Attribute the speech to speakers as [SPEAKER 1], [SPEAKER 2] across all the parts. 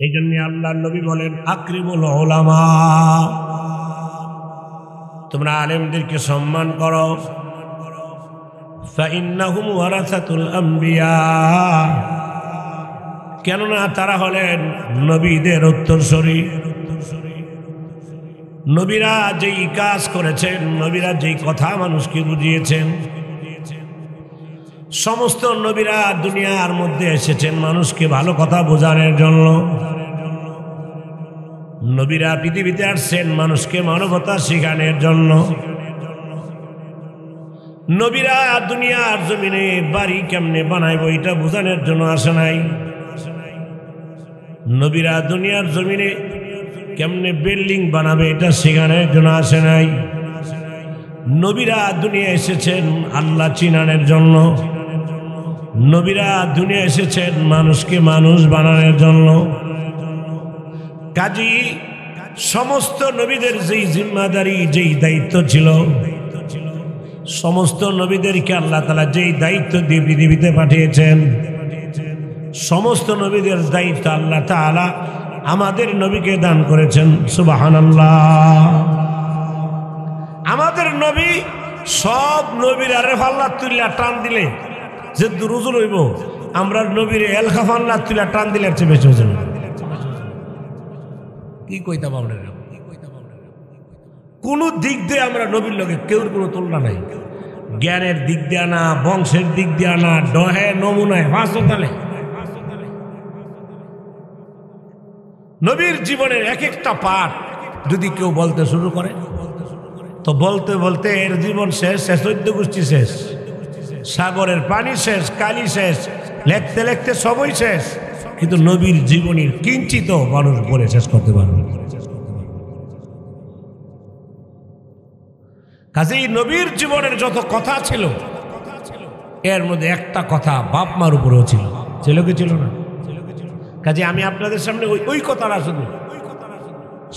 [SPEAKER 1] এই জন্য আল্লাহর নবী বলেন আকরিমুল উলামা, তোমরা আলেমদেরকে সম্মান করো। ফাইন্নাহুম ওয়ারাসাতুল আম্বিয়া, কেননা তারা হলেন নবীদের উত্তরসূরি। নবীরা যেই কাজ করেছেন, নবীরা যেই কথা মানুষকে বুঝিয়েছেন, সমস্ত নবীরা দুনিয়ার মধ্যে এসেছেন মানুষকে ভালো কথা বোঝানোর জন্য। নবীরা পৃথিবীতে আসছেন মানুষকে মানবতা শেখানোর জন্য। নবীরা দুনিয়ার জমিনে বাড়ি কেমনে বানাইব এটা বোঝানোর জন্য আসে নাই। নবীরা দুনিয়ার জমিনে কেমনে বিল্ডিং বানাবে এটা শেখানোর জন্য আসে নাই। নবীরা দুনিয়া এসেছেন আল্লাহ চিনানোর জন্য। নবীরা দুনিয়া এসেছেন মানুষকে মানুষ বানানোর জন্য। কাজী সমস্ত নবীদের যেই জিম্মাদারি, যেই দায়িত্ব ছিল, সমস্ত নবীদেরকে আল্লাহ তাআলা যেই দায়িত্ব দিয়ে পৃথিবীতে পাঠিয়েছেন, সমস্ত নবীদের দায়িত্ব আল্লাহ তাআলা আমাদের নবীকে দান করেছেন। সুবহানাল্লাহ। আমাদের নবী সব নবীর আরে ফাল্লা তুল্লা টান দিলে যে দুরুজুল হইব, আমরা নবীর এলখা ফাল্লা তুল্লা টান দিলে আর চেয়ে বেশি ওজন। কি কইতাম আমরা, কোন দিক দিয়ে আমরা নবীর লগে কেউর কোনো তুলনা নাই। জ্ঞানের দিক দিয়ে না, বংশের দিক দিয়ে না, ডহে নমুনায় হাসপাতালে নবীর জীবনের এক একটা পাঠ যদি কেউ বলতে শুরু করে তো বলতে বলতে এর জীবন শেষ, 14 গোষ্ঠী শেষ, সাগরের পানি শেষ, কালি শেষ, লেখতে লেখতে সবই শেষ, কিন্তু নবীর জীবনীর কিঞ্চিত মানুষ বলে শেষ করতে পারবে। কাজেই নবীর জীবনের যত কথা ছিল এর মধ্যে একটা কথা বাপ মার উপরেও ছিল। ছিল কি ছিল না? কাজে আমি আপনাদের সামনে ওই কথাটা, শুধু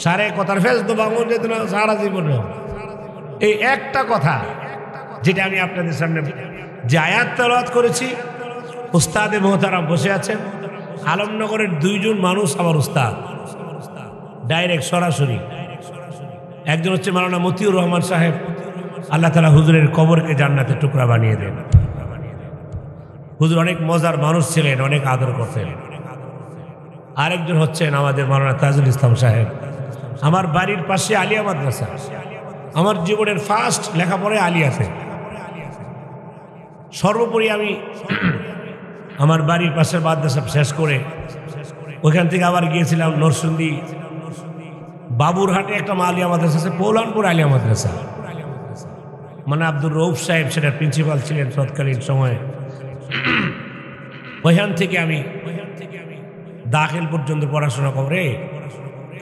[SPEAKER 1] সারে কথার ফেস তো বাঙন যেত না সারা জীবনে, এই একটা কথা যেটা আমি আপনাদের সামনে যে আয়াত তেলাওয়াত করেছি। উস্তাদে মোহতারাম বসে আছেন, আলমনগরের 2 জন মানুষ আমার উস্তাদ, ডাইরেক্ট সরাসরি। একজন হচ্ছে মাওলানা মতিউর রহমান সাহেব, আল্লাহ তাআলা হুজুরের কবরকে জান্নাতের টুকরা বানিয়ে দেন। হুজুর অনেক মজার মানুষ ছিলেন, অনেক আদর করতেন। আরেকজন হচ্ছেন আমাদের মাওলানা তাজুল ইসলাম সাহেব, আমার বাড়ির পাশে আলিয়া মাদ্রাসা, আমার জীবনের ফার্স্ট লেখাপড়ায় আলিয়াতে। সর্বোপরি আমি আমার বাড়ির পাশের মাদ্রাসা শেষ করে ওইখান থেকে আবার গিয়েছিলাম নরসিংদী বাবুরহাটে একটা আলিয়া মাদ্রাসা আছে, পৌলানপুর আলিয়া মাদ্রাসা, মানে আব্দুর রউফ সাহেব সেটার প্রিন্সিপাল ছিলেন তৎকালীন সময়ে। ওইখান থেকে আমি দাখিল পর্যন্ত পড়াশোনা করে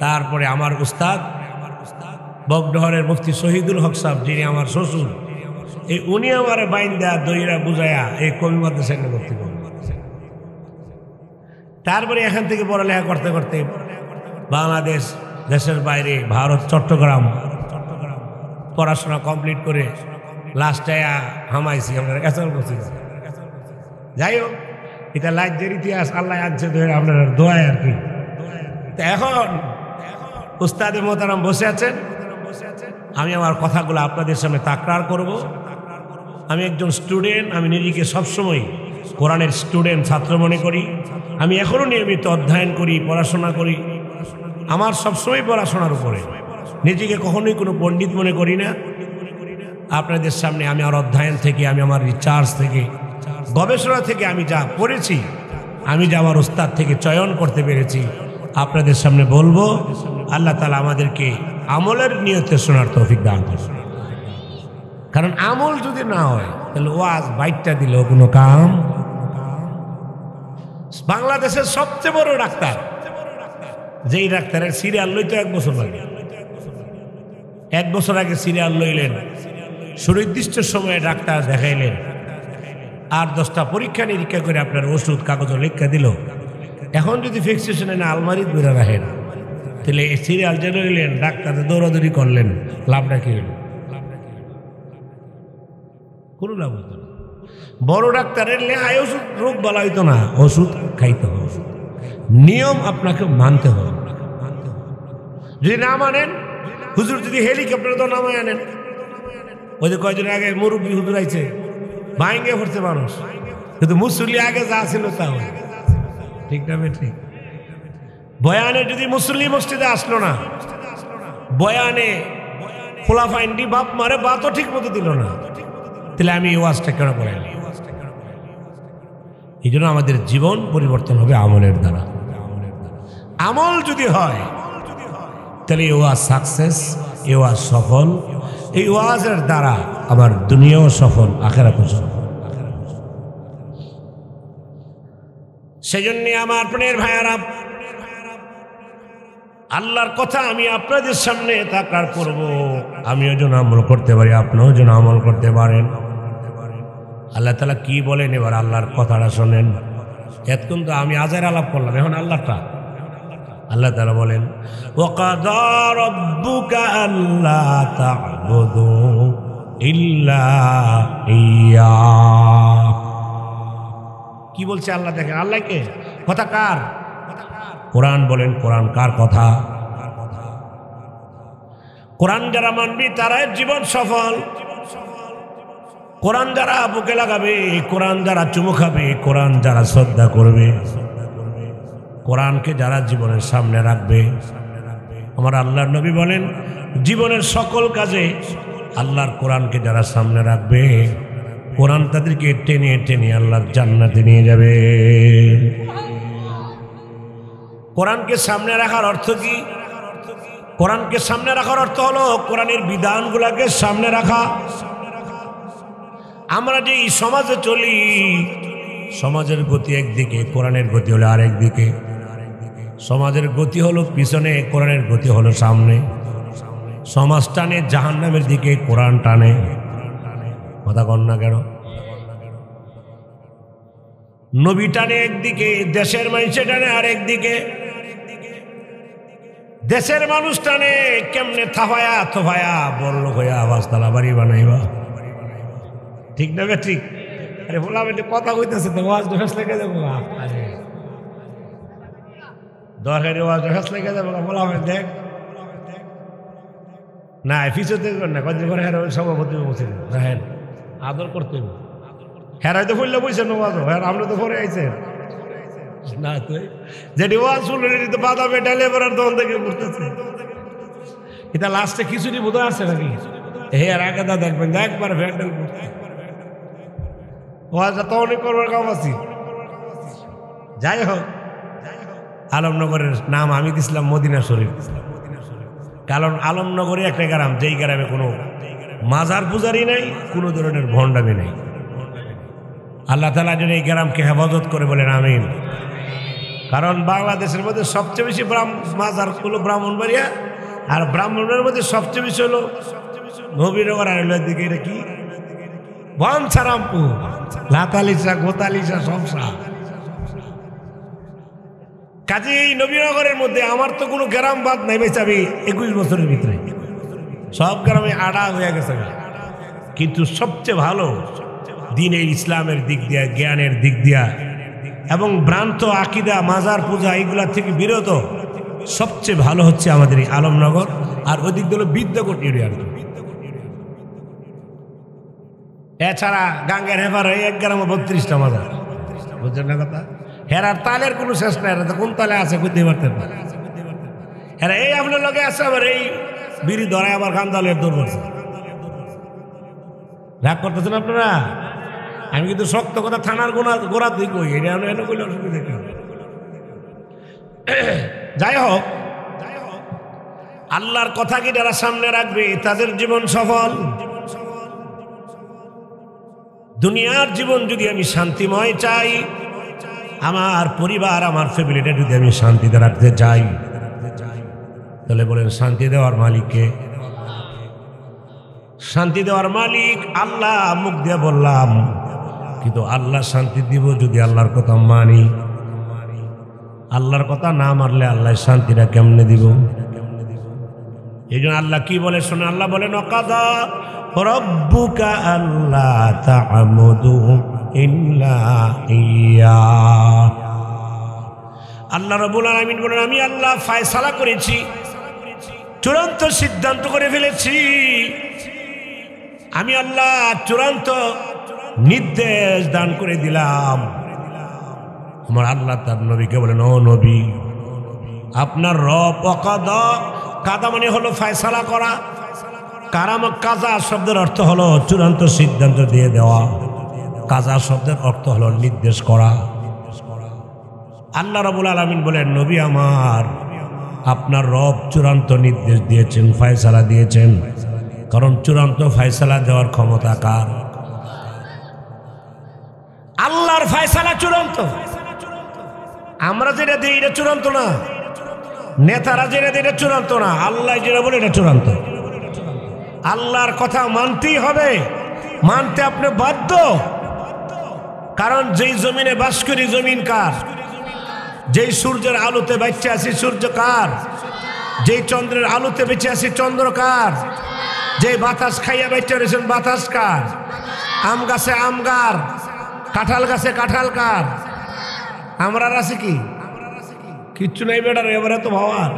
[SPEAKER 1] তারপরে আমার উস্তাদ বগডহরের মুফতি শহীদুল হক সাহেব, যিনি আমার শ্বশুর, এই উনি আমার বাইন্দা দইরা বুঝায়া এই কবি মাদ্রাসায় ভর্তি করলেন। তারপরে এখান থেকে পড়ালেখা করতে করতে বাংলাদেশ, দেশের বাইরে, ভারত, চট্টগ্রাম পড়াশোনা কমপ্লিট করে লাস্টে হামাইছি আমরা এসব করছি। যাই হোক, এটা লাইজের ইতিহাস, আল্লাহ আনছে ধরে আপনার দোয়ায় আর কি। এখন উস্তাদে মোহতারাম বসে আছেন, আমি আমার কথাগুলো আপনাদের সামনে তাকরার করব। আমি একজন স্টুডেন্ট, আমি নিজেকে সবসময় কোরআনের স্টুডেন্ট, ছাত্র মনে করি। আমি এখনও নিয়মিত অধ্যয়ন করি, পড়াশোনা করি। আমার সবসময় পড়াশোনার উপরে, নিজেকে কখনোই কোনো পণ্ডিত মনে করি না। আপনাদের সামনে আমি আমার অধ্যয়ন থেকে, আমি আমার রিসার্চ থেকে, গবেষণা থেকে আমি যা পড়েছি, আমি যা আমার উস্তাদ থেকে চয়ন করতে পেরেছি আপনাদের সামনে বলবো। আল্লাহ তাআলা আমাদেরকে আমলের নিয়তে শোনার তৌফিক দান করুন। কারণ আমল যদি না হয় তাহলে ওয়াজ বাইটটা দিলেও কোনো কাম। বাংলাদেশের সবচেয়ে বড় ডাক্তার, যেই ডাক্তারের সিরিয়াল লইতে 1 বছর লাগে, 1 বছর আগে সিরিয়াল লইলেন, সুনির্দিষ্ট সময়ে ডাক্তার দেখাইলেন, আর 10টা পরীক্ষা নিরীক্ষা করে আপনার ওষুধ কাগজে লেখা দিল। এখন যদি ফিক্সেশনে না আলমারি ধরে রাখেন তাহলে এই সিরিয়াল যে লইলেন, ডাক্তার দৌড়াদৌড়ি করলেন, লাভটা কি হল? কোনো লাভ হতো না। বড় ডাক্তারের লেহায় ওষুধ রোগ বলা হইতো না, ওষুধ খাইতে হবে। নিয়ম আপনাকে মানতে হবে। যদি না মানেন, হুজুর যদি হেলিকপ্টার তো নামায় আনেন, ওই যে কয়েকদিন আগে মুরব্বী হুজুর আইছে, ভাঙ্গে পড়ছে মানুষ, কিন্তু মুসল্লি আগে যা ছিল তা ঠিক না ঠিক। বয়ানে যদি মুসল্লি মসজিদে আসলো না, বয়ানে খোলাফাইন্ডি বাপ মারে বাতও ঠিক মতো দিল না, তাহলে আমি এই ওয়াজটা কেন করাই? এই জন্য আমাদের জীবন পরিবর্তন হবে আমলের দ্বারা। আমল যদি হয় তাহলে এই ওয়াজ সাকসেস, এই ওয়াজ সফল। এই ওয়াজের দ্বারা আমার দুনিয়াও সফল, আখিরাতও সফল। সেই জন্য আমার প্রাণের ভাইয়ারা, আল্লাহর কথা আমি আপনাদের সামনে তাকরার করব, আমিও যেন আমল করতে পারি, আপনিও যেন আমল করতে পারেন। আল্লাহ তাআলা কি বলেন এবার আল্লাহর কথাটা শোনেন। এতক্ষণ তো আমি আজার আলাপ করলাম, এখন আল্লাহটা। আল্লাহ তাআলা বলেন, ওয়াকাদা রাব্বুকা আল্লা তা'বুদু ইল্লা ইয়্যা। কি বলছে আল্লাহ? দেখেন আল্লাহকে, কথা কার? কোরআন বলেন, কোরআন কার কথা? কোরআন যারা মানবি তারাই জীবন সফল। কোরআন যারা বুকে লাগাবে, কোরআন যারা চুমু খাবে, কোরআন যারা শ্রদ্ধা করবে, কোরআনকে যারা জীবনের সামনে রাখবে, আমার আল্লাহর নবী বলেন জীবনের সকল কাজে আল্লাহর কোরআনকে যারা সামনে রাখবে, কোরআন তাদেরকে টেনে টেনে আল্লাহর জান্নাতে নিয়ে যাবে। কোরআনকে সামনে রাখার অর্থ কি? কোরআনকে সামনে রাখার অর্থ হলো কোরআনের বিধানগুলোকে সামনে রাখা। আমরা যে এই সমাজে চলি, সমাজের গতি একদিকে, কোরআনের গতি হলো আরেক দিকে। সমাজের গতি হলো পিছনে, কোরআনের গতি হলো সামনে। সমাজ টানে জাহান্নামের দিকে, কোরআন টানে। কথা কন না কেন? নবী টানে একদিকে, দেশের মানুষ টানে আরেক দিকে। দেশের মানুষ টানে কেমনে থাফায়া থফায়া বড়লোক হইয়া আবাস তালা বাড়ি বানাইবা, ঠিক না? ঠিক। আরে বললাম কথা কইতেছে তো, ওয়াজ ঢেস লেগে যাবো, দরকারি ওয়াজ ঢেস লেগে যাবো। বললাম দেখ না, ফিসে দেখবেন না, কদিন করে হের সভাপতি বসে হ্যাঁ আদর করতে হবে। হেরাই তো ফুললে বইছেন ওয়াজ, হ্যাঁ আমরা তো পরে আইছেন না, তুই যেটি ওয়াজ শুনলেন এটি তো বাধা মেটালে এবার তখন থেকে করতেছে। এটা লাস্টে খিচুড়ি বোধ আছে নাকি? হে আর আগে দা দেখবেন একবার ভ্যান্ডেল করতে ওয়াজটা তো অনেক করবার কাম আছি। যাই হোক, আলমনগরের নাম আমি দিছিলাম মদিনা শরীফ, কারণ আলমনগরে একটা গ্রাম, যেই গ্রামে কোনো মাজার পূজারি নাই, কোনো ধরনের ভণ্ডামি নেই। আল্লাহ তাআলা যেন এই গ্রামকে হেফাজত করে, বলেন আমিন। কারণ বাংলাদেশের মধ্যে সবচেয়ে বেশি মাজার হলো ব্রাহ্মণবাড়িয়া, আর ব্রাহ্মণের মধ্যে সবচেয়ে বেশি হলো নবীনগর আর দিকে। এটা কি? বনসারামপুর, লাতালিশা, গোতালিশা, সমসা। কাজে এই নবীনগরের মধ্যে আমার তো কোনো গ্রাম বাদ নাই ভাই, চাবি 21 বছরের ভিতরে সব গ্রামে আড়া হয়ে গেছে। কিন্তু সবচেয়ে ভালো দ্বীনের ইসলামের দিক দিয়া, জ্ঞানের দিক দিয়া এবং ভ্রান্ত আকীদা, মাজার পূজা এইগুলা থেকে বিরত সবচেয়ে ভালো হচ্ছে আমাদের এই আলমনগর। আর ওই দিক দিল বিদ্যাকোট এরিয়ার। এছাড়া গাঙ্গের হেফার হয়ে এক গ্রামে 32টা মাজার, বুঝছেন না কথা? হেরার তালের কোনো শেষ নাই, কোন তালে আছে বুঝতে পারতেন না। হেরা এই আপনার লগে আছে, আবার এই বিড়ি ধরায় আবার খান্দালের দৌড় করছে। রাগ করতেছেন আপনারা? আমি কিন্তু শক্ত কথা থানার গোড়া তুই কই, এটা এনে কইলে অসুবিধা কি? যাই হোক, আল্লাহর কথা কি যারা সামনে রাখবে তাদের জীবন সফল। দুনিয়ার জীবন যদি আমি শান্তিময় চাই, আমার পরিবার, আমার ফ্যামিলিটা যদি আমি শান্তিতে রাখতে চাই, তাহলে বলেন শান্তি দেওয়ার মালিককে? শান্তি দেওয়ার মালিক আল্লাহ, মুখ দিয়ে বললাম, কিন্তু আল্লাহ শান্তি দিব যদি আল্লাহর কথা মানি। আল্লাহর কথা না মানলে আল্লাহ শান্তিটা কেমনে দিব? এই জন্য আল্লাহ কি বলে শোনে, আল্লাহ বলেন ওয়াকাদা রাব্বুকা আল্লা তা'বুদু ইল্লা ইয়্যা। আল্লাহ রাব্বুল আলামিন বলেন, আমি আল্লাহ ফয়সালা করেছি, চূড়ান্ত সিদ্ধান্ত করে ফেলেছি, আমি আল্লাহ চূড়ান্ত নির্দেশ দান করে দিলাম। আমার আল্লাহ তার নবীকে বলেন, ও নবী, আপনার রব কাদা, কাদা মানে হলো ফয়সালা করা, কারাম কাজা শব্দের অর্থ হলো চূড়ান্ত সিদ্ধান্ত দিয়ে দেওয়া, কাজা শব্দের অর্থ হলো নির্দেশ করা। আল্লাহ রাব্বুল আলামিন বলেন, নবী আমার, আপনার রব চূড়ান্ত নির্দেশ দিয়েছেন, ফয়সালা দিয়েছেন, কারণ চূড়ান্ত ফয়সালা দেওয়ার ক্ষমতা কার? আল্লাহর ফয়সালা চূড়ান্ত। আমরা যেটা দিই এটা চূড়ান্ত না, নেতারা যেটা দিই এটা চূড়ান্ত না, আল্লাহ যেটা বলে এটা চূড়ান্ত। আল্লাহর কথা মানতেই হবে, মানতে আপনি বাধ্য। কারণ যেই জমিনে বাস করি জমিন কার? যেই সূর্যের আলোতে বেঁচে আছি সূর্য কার? যেই চন্দ্রের আলোতে বেঁচে আছি চন্দ্র কার? যেই বাতাস খাইয়া বেঁচে রয়েছেন বাতাস কার? আম গাছে আম কার? কাঁঠাল গাছে কাঁঠাল কার? আমরা আছি কি? কিচ্ছু নেই বেটার, এবারে তো ভাবার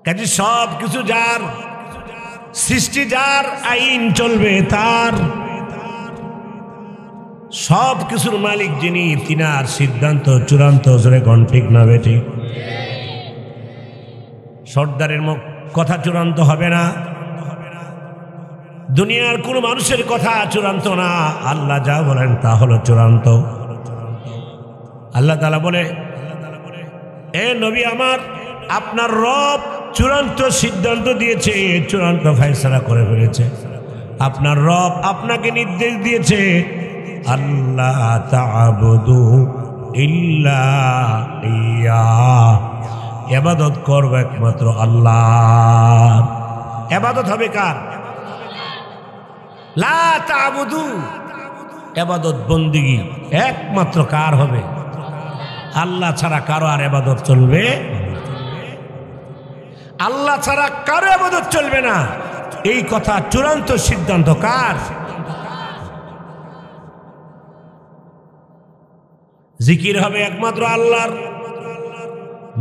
[SPEAKER 1] কাজে সব কিছু যার, সৃষ্টি যার, আইন চলবে তার, সব কিছুর মালিক যিনি, তিনার সিদ্ধান্ত চূড়ান্ত। জোরে কোন ঠিক না বেটি? সর্দারের কথা চূড়ান্ত হবে না, দুনিয়ার কোন মানুষের কথা চূড়ান্ত না, আল্লাহ যা বলেন তা হলো চূড়ান্ত। আল্লাহ তাআলা বলে, এ নবী আমার, আপনার রব চূড়ান্ত সিদ্ধান্ত দিয়েছে, চূড়ান্ত ফয়সালা করে ফেলেছে। আপনার রব আপনাকে নির্দেশ দিয়েছে, আল্লাহ তা'বুদু ইল্লা ইয়্যাহ, ইবাদত করবে একমাত্র আল্লাহ। ইবাদত হবে কার? লা তা'বুদু, ইবাদত বন্দেগী একমাত্র কার হবে? আল্লাহ ছাড়া কারো আর ইবাদত চলবে? আল্লাহ ছাড়া কারো ইবাদত চলবে না, এই কথা চূড়ান্ত সিদ্ধান্ত কার? জিকির হবে একমাত্র আল্লাহর,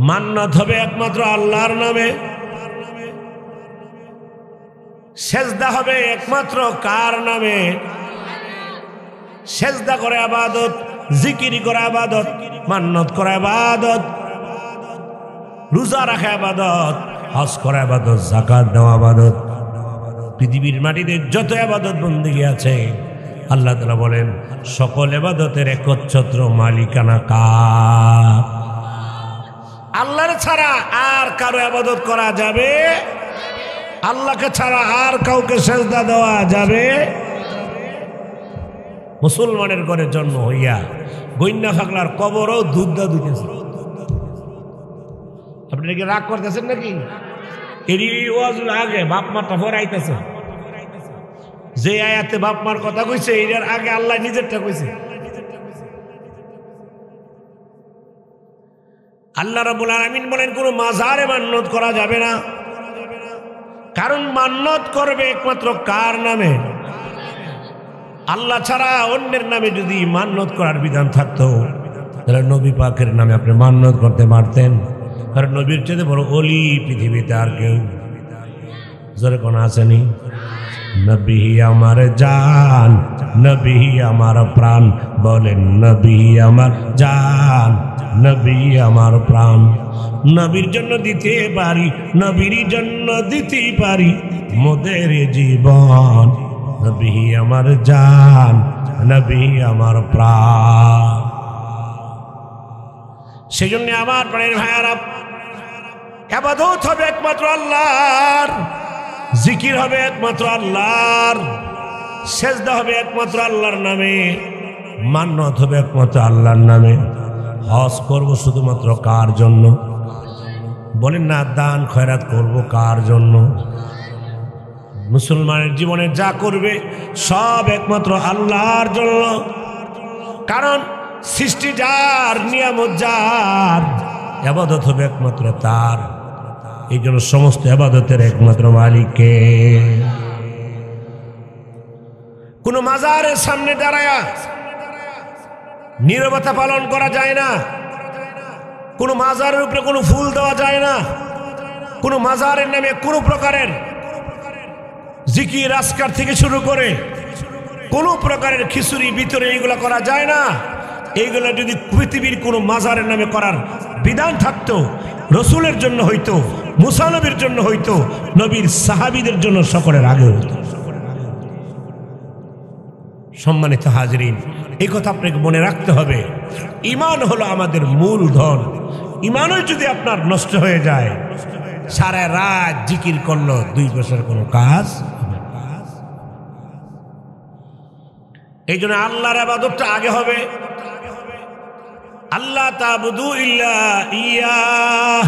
[SPEAKER 1] মান্নাত হবে একমাত্র আল্লাহর নামে, সেজদা হবে একমাত্র কার নামে? সেজদা করে ইবাদত, জিকির করে ইবাদত, মান্নাত করে ইবাদত, রোজা রাখা ইবাদত, হজ করা ইবাদত, যাকাত দেওয়া ইবাদত। পৃথিবীর মাটিতে যত ইবাদত বন্দেগী আছে, আল্লাহ তাআলা বলেন সকল ইবাদতের একচ্ছত্র মালিকানা কার? আল্লাহর ছাড়া আর কারো ইবাদত করা যাবে? আল্লাহকে ছাড়া আর কাউকে সেজদা দেওয়া যাবে? মুসলমানের ঘরে জন্ম হইয়া গইন্না ফাগলার কবরও দুধ দিতেছে। আপনি নাকি রাগ করতেছেন নাকি? এরই ওয়াজ আগে বাপ মাটা ফরাইতেছে, যে আয়াতে বাপ মার কথা কইছে এর আগে আল্লাহ নিজেরটা কইছে। আল্লাহ রাব্বুল আলামিন বলেন, কোন মাজারে মান্নত করা যাবে না, কারণ মান্নত করবে একমাত্র কার নামে? আল্লাহ ছাড়া অন্যের নামে যদি মান্নত করার বিধান থাকতো, তাহলে নবী পাকের নামে আপনি মান্নত করতে পারতেন। কারণ নবীর চেয়ে বড় ওলি পৃথিবীতে আর কেউ জোরে কোন আসেনি। নবী আমার জান, নবী আমার প্রাণ, বলেন নবী আমার জান, নবী আমার প্রাণ। নবীর জন্য দিতে পারি, নবীর জন্য দিতে পারি মোদের জীবন। নবী আমার জান, নবী আমার প্রাণ। সেজন্য আমার প্রাণের ভাইয়ারা, ইবাদত হবে একমাত্র আল্লাহর, জিকির হবে একমাত্র আল্লাহর, সেজদা হবে একমাত্র আল্লাহর নামে, মান্নত হবে একমাত্র আল্লাহর নামে। হজ করব শুধুমাত্র কার জন্য? বলেন না, দান খয়রাত করব কার জন্য? মুসলমানের জীবনে যা করবে সব একমাত্র আল্লাহর জন্য। কারণ সৃষ্টি যার, নিয়ামত যার, ইবাদত হবে একমাত্র তার। এই জন্য সমস্ত ইবাদতের একমাত্র মালিক কে? কোন মাজারের সামনে দাঁড়ায়া নীরবতা পালন করা যায় না, কোনো মাজারের উপরে কোনো ফুল দেওয়া যায় না, কোনো মাজারের নামে কোনো প্রকারের জিকির আজকার থেকে শুরু করে কোনো প্রকারের খিচুড়ি ভিতরে এইগুলো করা যায় না। এইগুলো যদি পৃথিবীর কোনো মাজারের নামে করার বিধান থাকতো, রসুলের জন্য হইতো, মুসা নবীর জন্য হইতো, নবীর সাহাবীদের জন্য সকলের আগে হইতো। সম্মানিত হাজরিন, এই কথা আপনাকে মনে রাখতে হবে। ঈমান হলো আমাদের মূল ধন। ঈমানও যদি আপনার নষ্ট হয়ে যায়, সারা রাত জিকির করলো 2 বছর কোনো কাজ। এই জন্য আল্লাহর ইবাদতটা আগে হবে। আল্লাহ তা'বুদু ইল্লা ইয়্যাহ,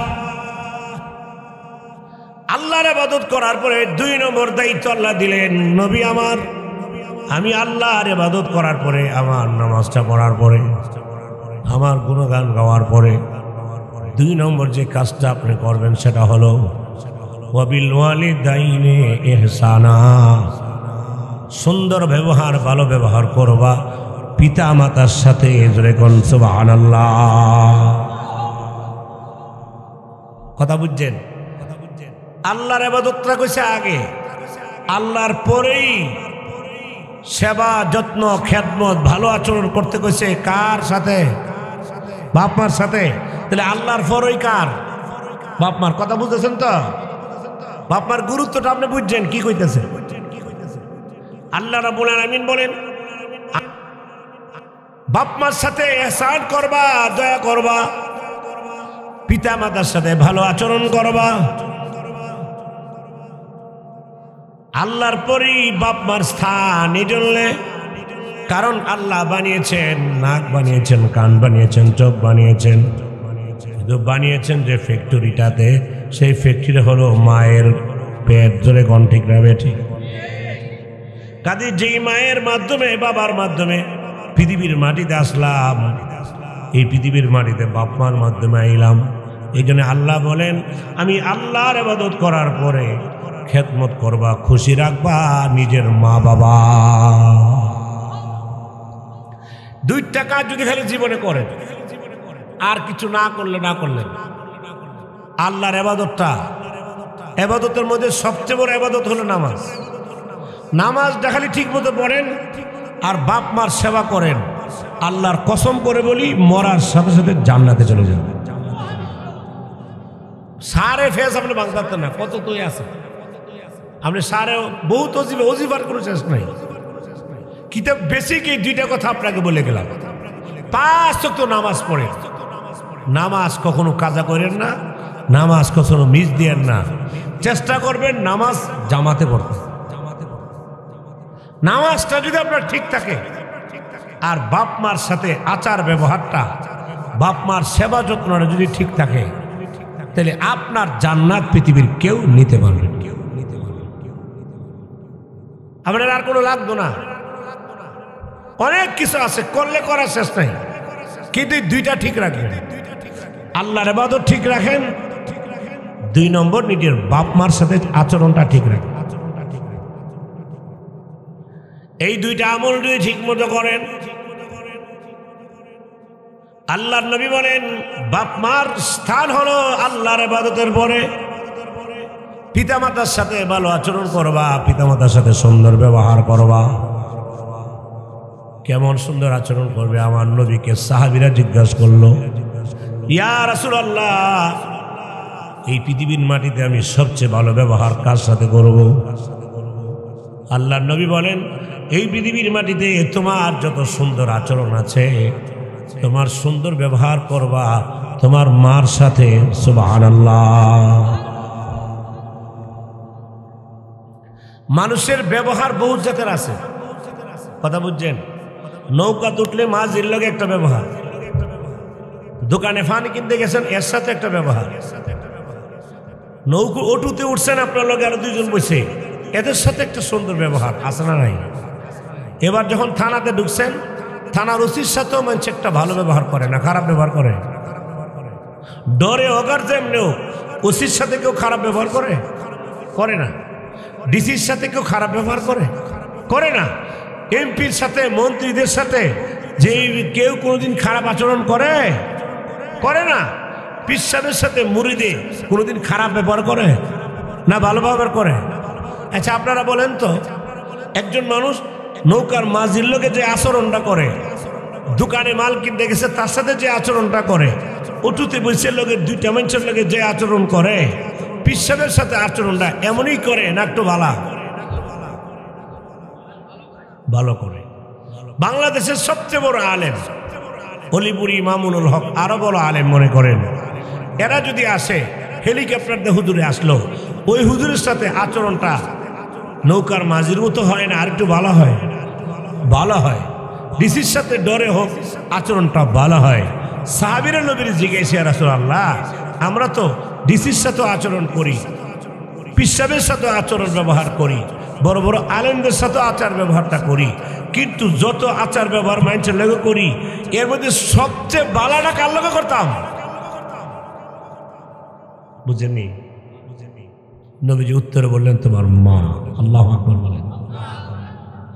[SPEAKER 1] আল্লাহর ইবাদত করার পরে 2 নম্বর দায়িত্ব আল্লাহ দিলেন, নবী আমার, আমি আল্লাহর ইবাদত করার পরে, আমার নামাজটা পড়ার পরে, আমার গুণগান গাওয়ার পরে 2 নম্বর যে কাজটা আপনি করবেন সেটা হলো ওয়াবিল ওয়ালিদাইনি ইহসানা, সুন্দর ব্যবহার, ভালো ব্যবহার করবা পিতা মাতার সাথে। জোরে কোন সুবহানাল্লাহ। কথা বুঝছেন? আল্লাহর ইবাদতটা কইছে আগে, আল্লাহর পরেই সেবা, যত্ন, খেদমত, ভালো আচরণ করতে কইছে। কার সাথে? বাপ মার সাথে। তাহলে আল্লাহর পরেই কার? বাপ মার। কথা বুঝতেছেন তো? বাপ মার গুরুত্বটা আপনি বুঝছেন কি কইতেছে? আল্লাহ রাব্বুল আলামিন বলেন, বাপ মার সাথে ইহসান করবা, দয়া করবা, পিতা মাতার সাথে ভালো আচরণ করবা। আল্লাহর পরেই বাপ মার স্থান। এই জন্য, কারণ আল্লাহ বানিয়েছেন, নাক বানিয়েছেন, কান বানিয়েছেন, চোখ বানিয়েছেন, কিন্তু বানিয়েছেন যে ফ্যাক্টরিটাতে, সেই ফ্যাক্টরি হলো মায়ের পেট। জোরে কোন ঠিক না বেঠিক? কাজে যেই মায়ের মাধ্যমে, বাবার মাধ্যমে পৃথিবীর মাটিতে আসলাম, এই পৃথিবীর মাটিতে বাপ মার মাধ্যমে আইলাম। এই জন্য আল্লাহ বলেন, আমি আল্লাহর ইবাদত করার পরে খেদমত করবা, খুশি রাখবা নিজের মা বাবা। 2টা কাজ যদি খালি জীবনে করেন, আর কিছু না করলেন, আল্লাহর ইবাদতটা, ইবাদতের মধ্যে সবচেয়ে বড় ইবাদত হলো নামাজ। নামাজটা খালি ঠিক মতো পড়েন আর বাপ মার সেবা করেন, আল্লাহর কসম করে বলি, মরার সাথে সাথে জান্নাতে চলে যাবে। সারে ফেস আপনি বাঁচতে না, কত তুই আছে আপনি সারে বহুত অজিবার কোনো শেষ নাই। কিতাব বেসিক এই 2টা কথা আপনাকে বলে গেলাম। 5 ওয়াক্ত নামাজ পড়ে, নামাজ কখনো কাজা করেন না, নামাজ কখনো মিস দিয়েন না। চেষ্টা করবেন নামাজ জামাতে পড়তে। নামাজটা যদি আপনার ঠিক থাকে, আর বাপ মার সাথে আচার ব্যবহারটা, বাপ মার সেবা যত্নটা যদি ঠিক থাকে, তাহলে আপনার জান্নাত পৃথিবীর কেউ নিতে পারবে না। আপনার আর কোনো লাগতো না। অনেক কিছু আছে করলে করার শেষ নাই, কিন্তু 2টা ঠিক রাখেন। আল্লাহর ইবাদত ঠিক রাখেন, 2 নম্বর নিজের বাপ মার সাথে আচরণটা ঠিক রাখেন। এই 2টা আমল যদি ঠিক মতো করেন, আল্লাহর নবী বলেন, বাপ মার স্থান হলো আল্লাহর ইবাদতের পরে। পিতামাতার সাথে ভালো আচরণ করবা, পিতামাতার সাথে সুন্দর ব্যবহার করবা। কেমন সুন্দর আচরণ করবে? আমার নবীকে সাহাবীরা জিজ্ঞাসা করলো, ইয়া রাসূলুল্লাহ, এই পৃথিবীর মাটিতে আমি সবচেয়ে ভালো ব্যবহার কার সাথে করব? আল্লাহর নবী বলেন, এই পৃথিবীর মাটিতে তোমার যত সুন্দর আচরণ আছে, তোমার সুন্দর ব্যবহার করবা তোমার মার সাথে। সুবহানাল্লাহ। মানুষের ব্যবহার বহু জাতের আছে, কথা বুঝছেন? নৌকা উঠলে মাঝির লগে একটা ব্যবহার, দোকানে পানি কিনতে গেছেন এর সাথে একটা ব্যবহার, নৌকো অটুতে উঠছেন আপনার লগে আরো 2 জন বসে, এদের সাথে একটা সুন্দর ব্যবহার আছে না নাই? এবার যখন থানাতে ঢুকছেন, থানার ওসির সাথেও মানুষ একটা ভালো ব্যবহার করে না, খারাপ ব্যবহার করে। ডরে অগার যেমনিও ওসির সাথে কেউ খারাপ ব্যবহার করে? করে না। ডিসির সাথে কেউ খারাপ ব্যবহার করে? করে না। এমপির সাথে, মন্ত্রীদের সাথে, যে কেউ কোনোদিন খারাপ আচরণ করে করে না। পীর সাহেবের সাথে মুরিদে কোনোদিন খারাপ ব্যবহার করে না ভালো ব্যবহার করে? আচ্ছা আপনারা বলেন তো, একজন মানুষ নৌকার মাঝির লোকে যে আচরণটা করে, দোকানে মাল কিনতে গেছে তার সাথে যে আচরণটা করে, উঠুতে বসে লোকের দুইটা মানুষের লোকে যে আচরণ করে, পীর সাহেবের সাথে আচরণটা এমনই করে না একটু ভালো করে? বাংলাদেশের সবচেয়ে বড় আলেম অলিপুরি মামুনুল হক আরো বড় আলেম মনে করেন, এরা যদি আসে হেলিকপ্টার দিয়ে হুজুরে আসলো, ওই হুজুরের সাথে আচরণটা নৌকার মাঝির মতো হয় না, আর একটু ভালো হয়? ভালো হয়। ডিসির সাথে ডরে হোক আচরণটা ভালো হয়। সাহাবীরা নবীর জিজ্ঞেস ইয়া রাসূলুল্লাহ, আমরা তো ডিসির সাথে আচরণ করি, পীর সাহেবের সাথে আচরণ ব্যবহার করি, বড় বড় আলেমদের সাথে আচার ব্যবহারটা করি, কিন্তু যত আচার ব্যবহার মানুষের লগে করি এর মধ্যে সবচেয়ে বালাটা কার লগে করতাম? বুঝেননি? নবীজি উত্তরে বললেন তোমার মা। আল্লাহু আকবার বলেন।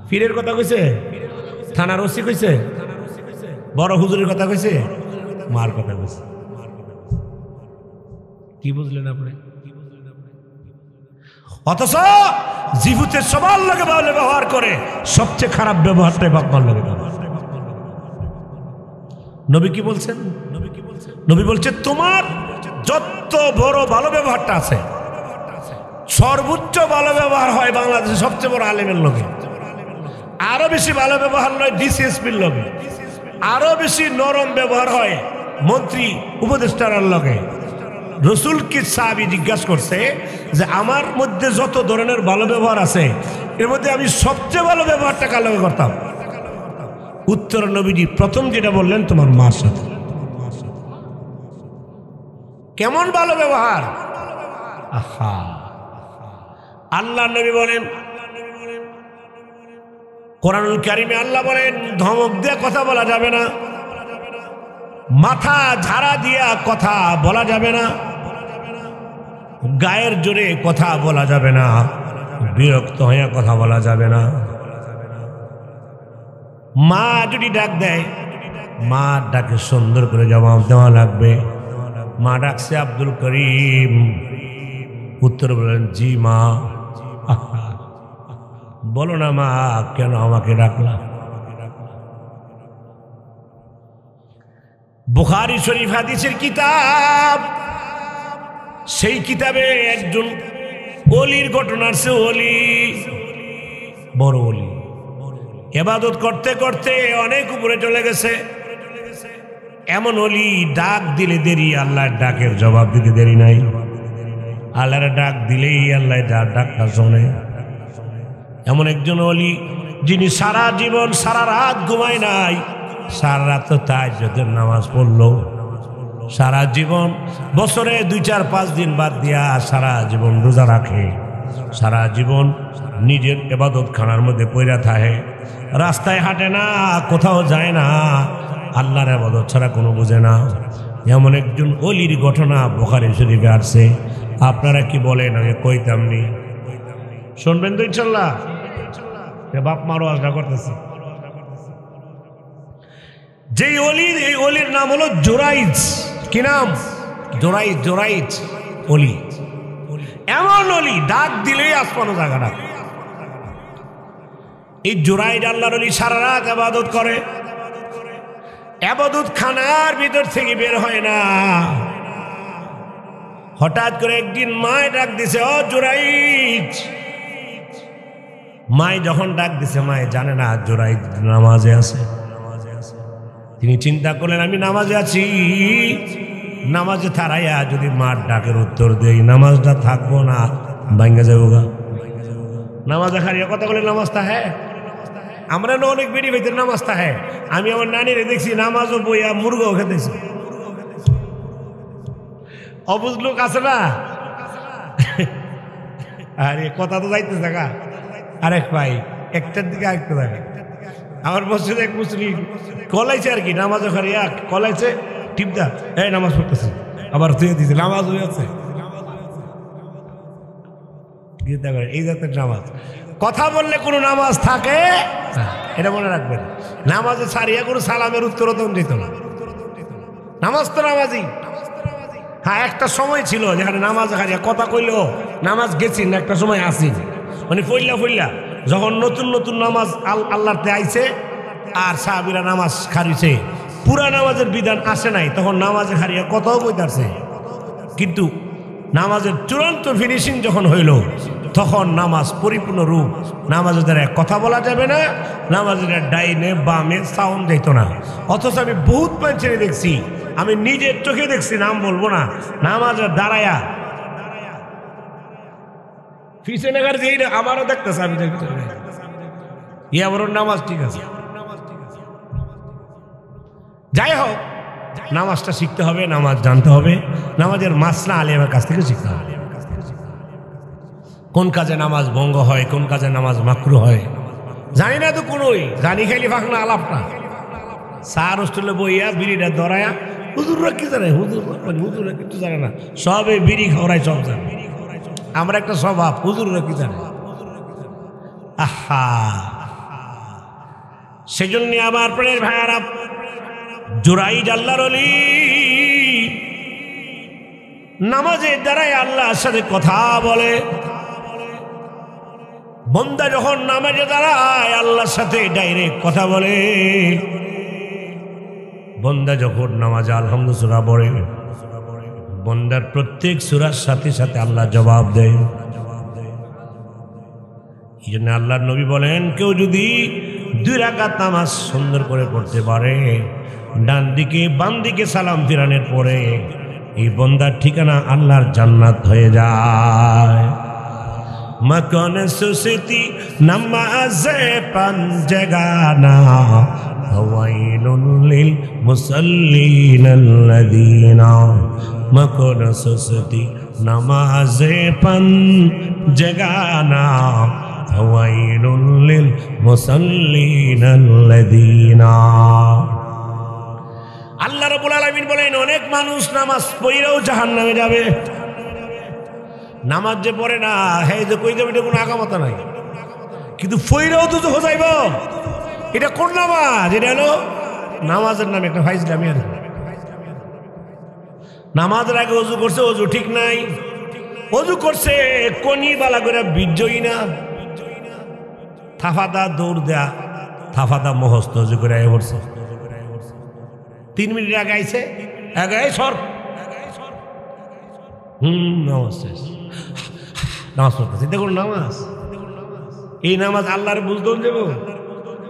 [SPEAKER 1] পীরের কথা কইছে? থানার ওসি কইছে? বড় হুজুরের কথা কইছে? মার কথা কইছে। কি বুঝলেন আপনি? অথচ জিহুতে সবার লগে ভালো ব্যবহার করে, সবচেয়ে খারাপ ব্যবহারটাই বাপমার লগে। নবী কি বলছেন? নবী বলছে তোমার যত বড় ভালো ব্যবহারটা আছে, সর্বোচ্চ ভালো ব্যবহার হয় বাংলাদেশের সবচেয়ে বড় আলেমের লগে, আরো বেশি ভালো ব্যবহার হয় ডিসিএসপির লগে, আরো বেশি নরম ব্যবহার হয় মন্ত্রী উপদেষ্টার লগে। রসুলকে সাহাবী জিজ্ঞাসা করছে যে আমার মধ্যে যত ধরনের ভালো ব্যবহার আছে এর মধ্যে আমি সবচেয়ে ভালো ব্যবহারটা কার লগে করতাম? উত্তর নবীজি প্রথম যেটা বললেন তোমার মার সাথে। কেমন ভালো ব্যবহার! আহা, আল্লাহ নবী বলেন, কোরআনুল কারীমে আল্লাহ বলেন ধমক দিয়ে কথা বলা যাবে না, মাথা ঝাড়া দিয়া কথা বলা যাবে না, গায়ের জোরে কথা বলা যাবে না, বিরক্ত হয়ে কথা বলা যাবে না। মা যদি ডাক দেয়, মা ডাকে সুন্দর করে জবাব দেওয়া লাগবে। মা ডাকছে আব্দুল করিম, উত্তর বলেন জি মা। বলো না মা কেন আমাকে ডাকলা? বুখারী শরীফ হাদিসের কিতাব, সেই কিতাবে একজন ওলির ঘটনা আছে। ওলি, বড় ওলি, ইবাদত করতে করতে অনেক উপরে চলে গেছে। এমন ওলি ডাক দিলে দেরি, আল্লাহর ডাকের জবাব দিতে দেরি নাই। আল্লাহর ডাক দিলেই আল্লাহ যার ডাকটা শোনে। এমন একজন ওলি যিনি সারা জীবন সারা রাত ঘুমায় নাই, সারা রাত তো তাহাজ্জুদের নামাজ পড়লো, সারা জীবন বছরে 2-4-5 দিন বাদ দিয়া সারা জীবন রোজা রাখে, সারা জীবন নিজের ইবাদত খানার মধ্যে পইরা থাকে, রাস্তায় হাঁটে না, কোথাও যায় না, আল্লাহর ইবাদত ছাড়া কোনো বুঝে না। এমন একজন ওলির ঘটনা বুখারী শরীফে আসছে। আপনারা কি বলেন? আমি কইতাম নি, শুনবেন তো ইনশাল্লাহ? বাপ মারো আশা করতেছি। যে ওলির, এই ওলির নাম হলো জুরাইজ। কি নাম? জুরাইজ ওলি। এমন ওলি ডাক দিলেই আসমানো জায়গা ডাক। এই জুরাইজ আল্লাহর ওলি সারা রাত ইবাদত করে, ইবাদত খানার ভিতর থেকে বের হয় না। হঠাৎ করে একদিন মায় ডাক দিছে, ও জুরাইজ। মায় যখন ডাক দিছে, মায় জানে না জুরাইজ নামাজে আছে। তিনি চিন্তা করলেন আমি নামাজে আছি, নামাজে থারাইয়া যদি মার ডাকের উত্তর দেই নামাজটা থাকবো না, ভাঙ্গা যাবো গা। নামাজে খারিয়া কথা বলে নামাজটা হ্যাঁ, আমরা না অনেক বেরি ভাইদের নামাজটা হ্যাঁ। আমি আমার নানিরে দেখছি নামাজও বইয়া মুরগাও খেতেছি। অবুঝ লোক আছে না, আরে কথা তো যাইতে থাকা। আরেক ভাই একটার দিকে আরেকটা থাকে। আমার মসজিদে এক মুসলিম কলাইছে আর কি, নামাজও খারিয়া কলাইছে, টিপদা এই নামাজ পড়তেছে, আবার তুই দিছে নামাজ হয়ে আছে। এই জাতের নামাজ কথা বললে কোনো নামাজ থাকে এটা মনে রাখবেন। নামাজে ছাড়িয়ে কোনো সালামের উত্তর দিত না। নামাজ তো নামাজই। হ্যাঁ, একটা সময় ছিল যেখানে নামাজ হারিয়া কথা কইলেও নামাজ গেছি না, একটা সময় আসি মানে ফইলা যখন নতুন নতুন নামাজ আল্লাহতে আইছে আর সাহাবীরা নামাজ খারিছে, পুরা নামাজের বিধান আসে নাই, তখন নামাজে হারিয়া কথাও কইতাছে। কিন্তু নামাজের চূড়ান্ত ফিনিশিং যখন হইল তখন নামাজ পরিপূর্ণ রূপ। নামাজের দ্বারা কথা বলা যাবে না, নামাজের ডাইনে বামে সাউন্ড যাইত না। অথচ আমি বহুত মানুষের দেখছি, আমি নিজের চোখে দেখছি, নাম বলবো না, নামাজের দাঁড়ায়া পিছনে আমারও দেখতেছে, আমি আমার নামাজ ঠিক আছে। যাই হোক, নামাজটা শিখতে হবে, নামাজ জানতে হবে, নামাজের মাসলা আলেমের কাছ থেকে শিখতে হবে। কোন কাজে নামাজ ভঙ্গ হয়, কোন কাজে নামাজ মাকরু হয় জানি না তো কোনোই, জানি খাইলি ফাঁকনা আলাপটা। সার হোস্টেলে বইয়া বিড়িটা ধরায়া, হুজুররা কি জানে, হুজুররা কিছু জানে না, সব এই বিড়ি খাওয়াই সব জানে। আমরা একটা স্বভাব, হুজুররা কি জানে। আহা, সেজন্য আমার প্রাণের ভাইয়ারা, জুরাইজ আল্লাহর ওলি নামাজের দ্বারাই আল্লাহর সাথে কথা বলে। বান্দা যখন নামাজে দাঁড়ায় আল্লাহর সাথে ডাইরেক্ট কথা বলে। বান্দা যখন নামাজে আলহামদুলিল্লাহ সূরা পড়ে, বান্দার প্রত্যেক সূরার সাথে সাথে আল্লাহ জবাব দেয়। এই জন্য আল্লাহর নবী বলেন, কেউ যদি 2 রাকাত নামাজ সুন্দর করে পড়তে পারে, ডান দিকে বাম দিকে সালাম ফিরানোর পরে, এই বান্দার ঠিকানা আল্লাহর জান্নাত হয়ে যায়। মকন সুসতি নামাজে পাঞ্জগানা ওয়াইলুল লিল মুসাল্লিন আল্লাযিনা, মকন সুসতি নামাজে পাঞ্জগানা ওয়াইলুল লিল মুসাল্লিন আল্লাযিনা। আল্লাহ রাব্বুল আলামিন বলেন, অনেক মানুষ নামাজ পড়েও জাহান্নামে যাবে। নামাজ যে পড়ে না, হে যে কই যাবে, এটা কোনো আগামতা নাই, কিন্তু পড়েও তো যাইব। এটা কোন নামাজ? এটা হলো নামাজের নামে একটা ফাইজলামি। আর নামাজের আগে অজু করছে, অজু ঠিক নাই, অজু করছে কনি বালা করে বীর্যই না, থাফাদা দৌড় দেয়া, থাফাদা মহস্ত অজু করে পড়ছে। 3 মিনিট আগে আইছে, আগে সর, নামাজ শেষ, নামাজ পড়তেছে। দেখুন নামাজ, এই নামাজ আল্লাহরে বুঝতে দেব।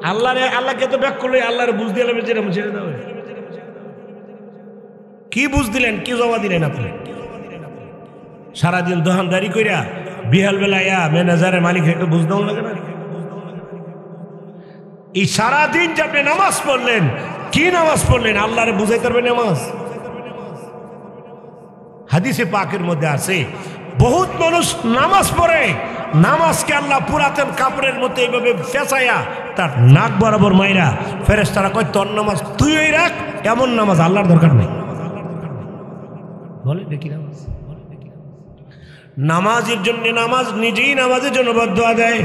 [SPEAKER 1] আল্লাহকে তো ব্যাক করলে আল্লাহরে বুঝ দিয়ে যেরকম ছেড়ে দেবে। কি বুঝ দিলেন, কি জমা দিলেন আপনি? সারাদিন দোকানদারি কইরা বিহাল বেলা ম্যানেজারের মালিক একটা বুঝ দেওয়া লাগে না? এই সারাদিন যে আপনি নামাজ পড়লেন, কি নামাজ পড়লেন? আল্লাহরে বুঝাইতে পারবেন নামাজ? হাদিসে পাকের মধ্যে আছে, বহুত মানুষ নামাজ পড়ে, নামাজকে আল্লাহ পুরাতন কাপড়ের মধ্যে এইভাবে ফেঁচাইয়া তার নাক বরাবর মাইরা, ফেরেশতারা কয় তোর নামাজ তুই ওই রাখ, এমন নামাজ আল্লাহর দরকার নেই। বলে দেখি নামাজ, নামাজের জন্য, নামাজ নিজেই নামাজের জন্য বদদুয়া দেয়।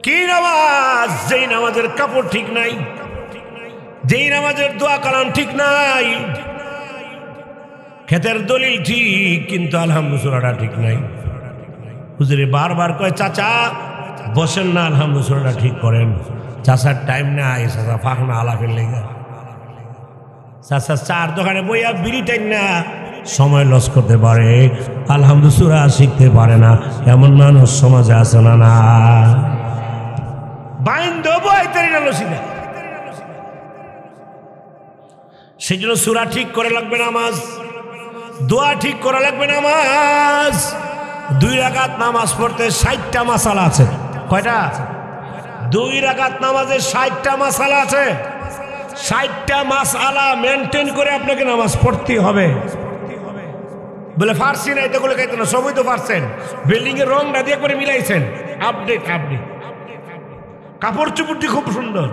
[SPEAKER 1] কি নামাজ? যেই নামাজের কাপড় ঠিক নাই, যেই নামাজের দোয়া কালাম ঠিক নাই, ক্ষেতের দলিল ঠিক কিন্তু আলহামদুলিল্লাহ ঠিক নাই। হুজুরে বারবার কয়, চাচা বসেন না, আলহামদুলিল্লাহ ঠিক করেন। চাচার টাইম নাই, চাচা ফাঁকনা আলাপের লেগে, চাচা চার দোকানে বইয়া বিড়ি টাইম না, সময় লস করতে পারে, আলহামদুলিল্লাহ শিখতে পারে না, এমন মানুষ সমাজে আছে না? না, বাইন্দ বইতারি না লসিনা। সেই জন্য সূরা ঠিক করে লাগবে নামাজ, দোয়া ঠিক করা লাগবে নামাজ। 2 রাকাত নামাজ পড়তে 60টা মাসালা আছে। কয়টা? 2 রাকাত নামাজে 60টা মাসালা আছে। 60টা মাসালা মেনটেন করে আপনাকে নামাজ পড়তে হবে। বলে ফার্সি নাই তো বলে খাইতো না, সবই তো পারছেন। বিল্ডিং এর রংটা দিয়ে করে মিলাইছেন, আপডেট কাপড় চুপড়টি খুব সুন্দর,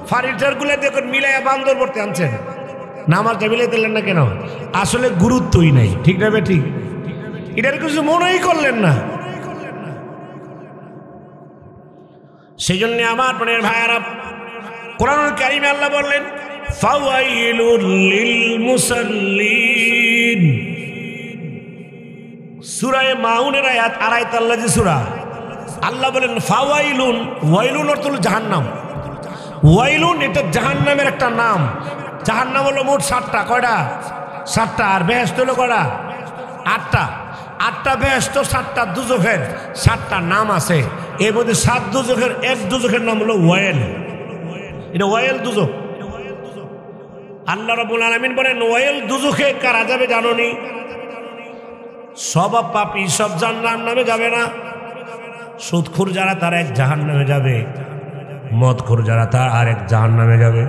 [SPEAKER 1] ফার্নিচার গুলো দিয়ে মিলাইয়া বান্দর পড়তে আনছেন, নামাজটা মিলাই দিলেন না কেন? আসলে গুরুত্বই নাই। ঠিক না? ঠিক, এটার কিছু মনেই করলেন না। সেই জন্য আমার প্রাণের ভাইয়ারা, কোরআনুল কারীমে আল্লাহ বললেন ফাওয়াইলুল লিল মুসাল্লিন, সূরা মাউনের আয়াত 2 সূরা। আল্লাহ বলেন ফাওয়াইলুন, ওয়াইলুন অর্থ হলো জাহান্নাম। ওয়াইলুন এটা জাহান্নামের একটা নাম। জাহান্নাম হলো মোট 7টা। কয়টা? 7টা। আর বেহেশত হলো কয়টা? 8টা। 8টা বেহেশত, 7টা দুজখের 7টা নাম আছে। এর মধ্যে 7 দুজখের এক দুজখের নাম হলো ওয়াইল। এটা ওয়াইল দুজখ। আল্লাহ রাব্বুল আলামিন বলেন ওয়াইল দুজখে কারা যাবে জানোনি? সব পাপী, সব জাহান্নামে যাবে না। সুদখোর যারা তারা এক জাহান্নামে যাবে, মদখোর যারা তারা আরেক জাহান্নামে যাবে।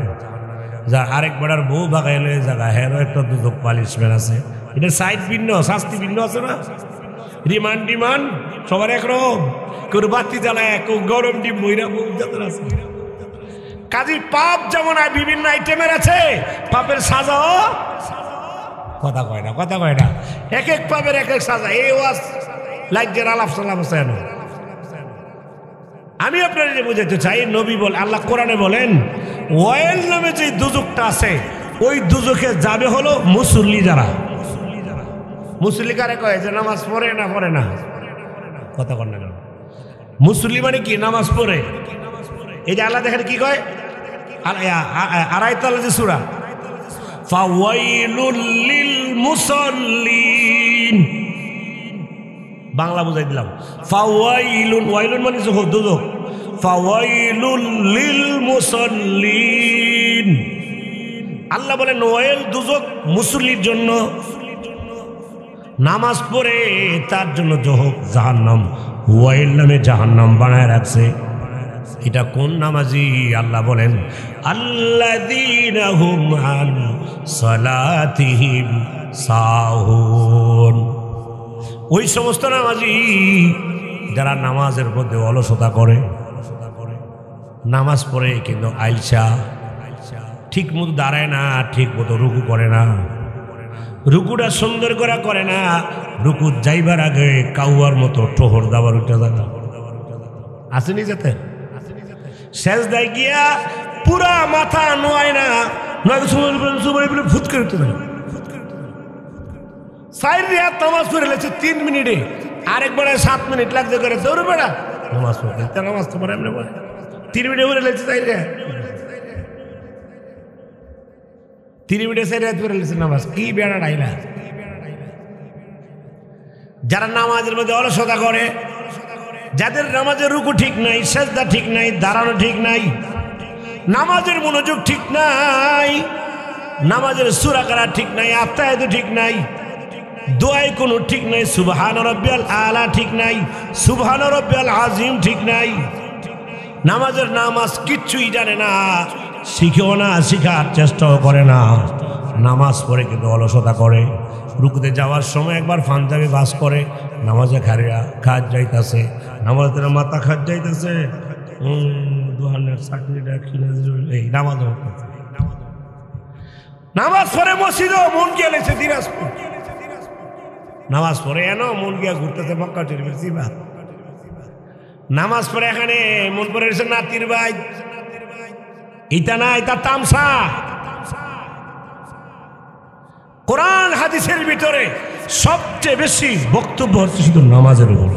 [SPEAKER 1] যা আরেক বেড়ার বউ বাগাইলে জায়গা হেরো একটা দুদক পালিশমেন্ট আছে। এটা সাইড ভিন্ন, শাস্তি ভিন্ন আছে না? রিমান্ড ডিমান্ড সবার একরকম। কেউ বাতি জ্বালায়, কেউ গরম ডিম মহিলা বউ যাদের আছে। কাজী পাপ যেমন বিভিন্ন আইটেমের আছে, পাপের সাজাও কথা কয় না, কথা কয় না। এক এক পাপের এক এক সাজা। এই ওয়াজ লাইজের আলাপ সালাম হোসেন। আমি আপনার যে বুঝাইতে চাই, নবী বল, আল্লাহ কোরআনে বলেন ওয়াইল নামে যে দুজকটা আছে, ওই দুজকে যাবে হলো মুসল্লি যারা। মুসল্লি কারে কয়? যে নামাজ পড়ে না, পড়ে না, কথা কন না। মুসল্লি মানে কি? নামাজ পড়ে। এই যে আল্লাহ দেখেন কি কয়, 2 সূরা, ফাওয়াইলুল লিল মুসাল্লিন। বাংলা বুঝাই দিলাম। ফাওয়াইলুন, ওয়াইলুন মানে দুজক। ফাওয়াইলুল লিল মুসাল্লিন। আল্লাহ বলেন ওয়াইল দুজক মুসল্লির জন্য, নামাজ পড়ে তার জন্য জহক জাহান্নাম। ওয়াইল নামে জাহান্নাম বানায় রাখছে। এটা কোন নামাজি? আল্লাহ বলেন আল্লাযীনা হুম আন সালাতিহিম সাহুন। ওই সমস্ত নামাজি যারা নামাজের মধ্যে অলসতা করে, নামাজ পড়ে কিন্তু আইলসা, ঠিক মতো দাঁড়ায় না, ঠিক মতো রুকু করে না, রুকুটা সুন্দর করে না, রুকু যাইবার আগে কাউয়ার মতো টোহর দাবার উঠে যায়। আসেনি যেতে সেজদায় গিয়া পুরা মাথা নোয়ায় না, ফুট করে উঠতে যায়। নামাজ পড়ে লেছে 3 মিনিটে, আরেকবার 7 মিনিট লাগছে করে দৌড় বেড়া নামাজ পড়তে। নামাজ তো পড়ে এমনি বলে 3 মিনিটে পড়ে লেছে, তাই 3 মিনিটে 4 রাত পড়ে লেছে নামাজ। কি বেড়া ডাইলা! যারা নামাজের মধ্যে অলসতা করে, যাদের নামাজের রুকু ঠিক নাই, সেজদা ঠিক নাই, দাঁড়ানো ঠিক নাই, নামাজের মনোযোগ ঠিক নাই, নামাজের সূরা কারা ঠিক নাই, আত্মায়াত ঠিক নাই, দোয়ায় কোনো ঠিক নাই, সুবহান রাব্বিয়াল আলা ঠিক নাই, সুবহান রাব্বিয়াল আযীম ঠিক নাই, নামাজের নামাজ কিচ্ছুই জানে না, শিখেও না, শিখার চেষ্টাও করে না, নামাজ পড়ে কিন্তু অলসতা করে। রুকুতে যাওয়ার সময় একবার পাঞ্জাবি বাস করে, নামাজে খারিয়া খাজ যাইতেছে, নামাজের মাথা খাজ যাইতেছে, দোহানের চাকরিটা কিনে এই নামাজ নামাজ পড়ে মসজিদও মন গিয়ে লেছে দিনাজপুর, নামাজ পড়ে এনো মন গিয়া ঘুরতেছে মক্কা শরীফের সিবাত, নামাজ পড়ে এখানে মন পড়ে রয়েছে নাতির ভাই, ইটা না এটা তামসা। কোরআন হাদিসের ভিতরে সবচেয়ে বেশি বক্তব্য হচ্ছে শুধু নামাজের উপর।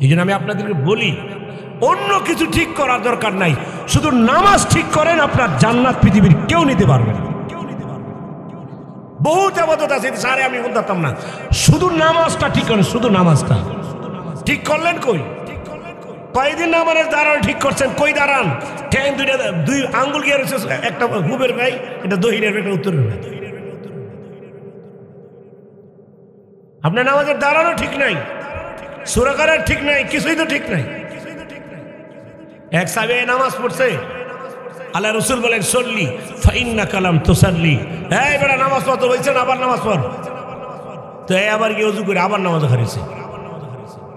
[SPEAKER 1] এই জন্য আমি আপনাদেরকে বলি, অন্য কিছু ঠিক করার দরকার নাই, শুধু নামাজ ঠিক করেন, আপনার জান্নাত পৃথিবীর কেউ নিতে পারবে না। বহুত আবাদত আছে সারে আমি বলতাম না, শুধু নামাজটা ঠিক করেন, শুধু নামাজটা ঠিক করলেন। কয়দিন নামাজের দাঁড়ান ঠিক করছেন, কই দাঁড়ান ঠ্যাং দুই আঙ্গুল গিয়ে রয়েছে, একটা হুবের ভাই, এটা দহিনের ভাই, এটা উত্তরের ভাই। আপনার নামাজের দাঁড়ানো ঠিক নাই, সূরা করার ঠিক নাই, কিছুই তো ঠিক নাই। এক সাহাবী নামাজ পড়ছে, আল্লাহ রাসূল বলেন সল্লি ফাইন্নাকা লাম তুসাল্লি, এই বেটা নামাজ পড়তে বলছেন, আবার নামাজ পড়। তো এই আবার কি ওযু করে আবার নামাজ হারিয়েছে।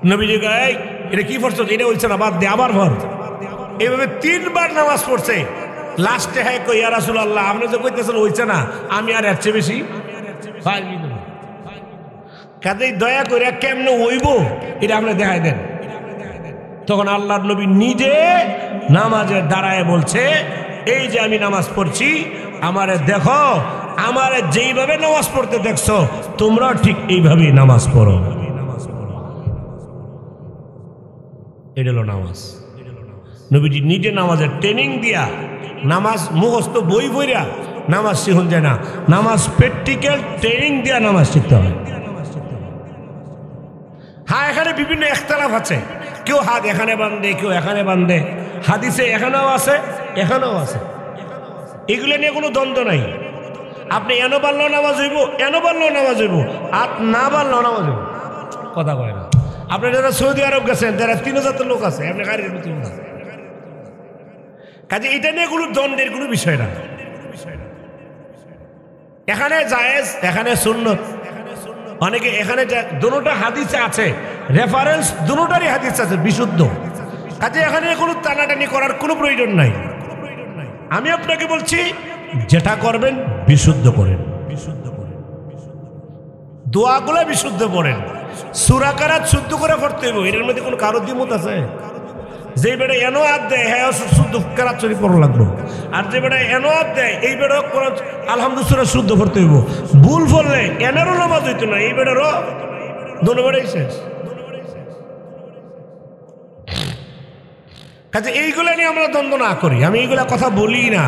[SPEAKER 1] নবীজি কয় এটা কি পড়ছো, এটা বলছে না, বাদ দে, আবার পড়। এইভাবে 3 বার নামাজ পড়ছে। লাস্টে হ্যাঁ কই ইয়া রাসূলুল্লাহ, আপনি যে কইতেছেন হইছে না, আমি আর এর চেয়ে বেশি পারবি না। কাজেই দয়া করে কেমনে হইব এটা আপনি দেখাই দেন। তখন আল্লাহর নবী নিজে নামাজের দাঁড়ায় বলছে, এই যে আমি নামাজ পড়ছি, আমারে দেখো, আমারে যেইভাবে নামাজ পড়তে দেখছো তোমরা ঠিক এইভাবেই নামাজ পড়ো। এটা হলো নামাজ। নবীজি নিজে নামাজের ট্রেনিং দিয়া, নামাজ মুখস্থ বই বইরা নামাজ শিখুন যায় না, নামাজ প্র্যাকটিক্যাল ট্রেনিং দিয়া নামাজ শিখতে হয়। হ্যাঁ, এখানে বিভিন্ন ইখতিলাফ আছে, কেউ হাত এখানে বাঁধে, কেউ এখানে বাঁধে, হাদিসে এখানেও আছে এখানেও আছে, এগুলো নিয়ে কোনো দ্বন্দ্ব নাই। আপনি এনো বাড়লেও নামাজ হইব, এনো বাড়লেও নামাজ হইব, হাত না বাড়লেও নামাজ হইব, কথা কয় না। আপনি যারা সৌদি আরব গেছেন, যারা 3000 লোক আছে, আপনি গাড়ির কাজে এটা নিয়ে কোনো দ্বন্দ্বের কোনো বিষয় না। এখানে জায়েজ, এখানে সুন্নত, অনেকে এখানে দুটোটা হাদিসে আছে, রেফারেন্স দুটোটারই হাদিস আছে বিশুদ্ধ, কাজে এখানে কোনো টানাটানি করার কোনো প্রয়োজন নাই। আমি আপনাকে বলছি, যেটা করবেন বিশুদ্ধ করেন, বিশুদ্ধ করেন, দোয়াগুলো বিশুদ্ধ পড়েন, সূরা কারাত শুদ্ধ করে পড়তে হবে। এর মধ্যে কোনো কারো দ্বিমত আছে? যে বেটা এনো হাত দেয়, হ্যাঁ শুদ্ধ কারাত শরীফ পড়া লাগলো, আর যে বেটা এনো হাত দেয় এই বেটা আলহামদুলিল্লাহ শুদ্ধ পড়তে হইব। ভুল পড়লে এনারও নামাজ হইতো না, এই বেটারও দোনো বেটাই শেষ। কাজে এইগুলা নিয়ে আমরা দ্বন্দ্ব না করি, আমি এইগুলা কথা বলি না।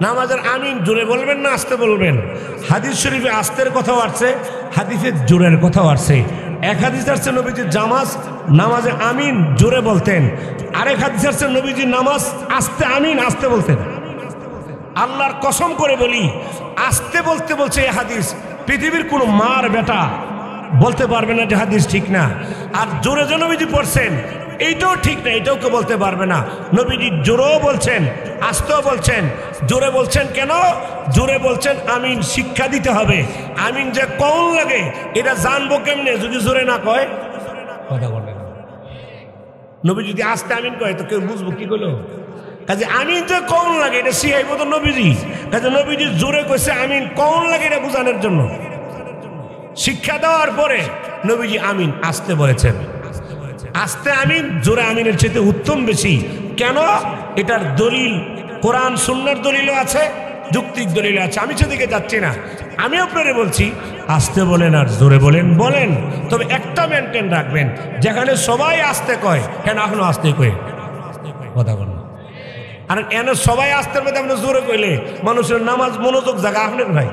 [SPEAKER 1] নামাজের আমিন জোরে বলবেন না আস্তে বলবেন? হাদিস শরীফে আস্তের কথাও আসছে, হাদিসে জোরের কথাও আসছে। এক হাদিস আসছে নবীজি নামাজে আমিন জোরে বলতেন, আরেক হাদিস আসছে নবীজি নামাজ আস্তে আমিন আস্তে বলতেন। আল্লাহর কসম করে বলি, আস্তে বলতে বলছে এই হাদিস পৃথিবীর কোনো মার বেটা বলতে পারবে না যে হাদিস ঠিক না। আর জোরে যে নবীজি পড়ছেন এইটাও ঠিক না, এটাও কেউ বলতে পারবে না। নবীজি জোরেও বলছেন আস্তেও বলছেন। জোরে বলছেন কেন? জোরে বলছেন আমিন শিক্ষা দিতে হবে। আমিন যে কৌন লাগে এটা জানবো কেমনে যদি জোরে না কয়? কথা বলে না। নবী যদি আস্তে আমিন কয় তো কেউ বুঝবো কি করলো? কাজে আমিন যে কৌন লাগে এটা শিখাইব তো নবীজি। কাজে নবীজি জোরে কইছে আমিন কৌন লাগে এটা বোঝানোর জন্য। শিক্ষা দেওয়ার পরে নবীজি আমিন আস্তে বলেছেন। আস্তে আমিন জোরে আমিনের চাইতে উত্তম বেশি। কেন? এটার দলিল কোরআন সুন্নাহর দলিলও আছে, যুক্তিক দলিল আছে। আমি সেদিকে যাচ্ছি না, আমি আপনারে বলছি আস্তে বলেন আর জোরে বলেন, বলেন, তবে একটা মেনটেন রাখবেন, যেখানে সবাই আস্তে কয় কেন এখনো আস্তে কয় কথা বলেন। আর এন সবাই আস্তের মধ্যে আমরা জোরে কইলে মানুষের নামাজ মনোযোগ জায়গা আপনার ভাই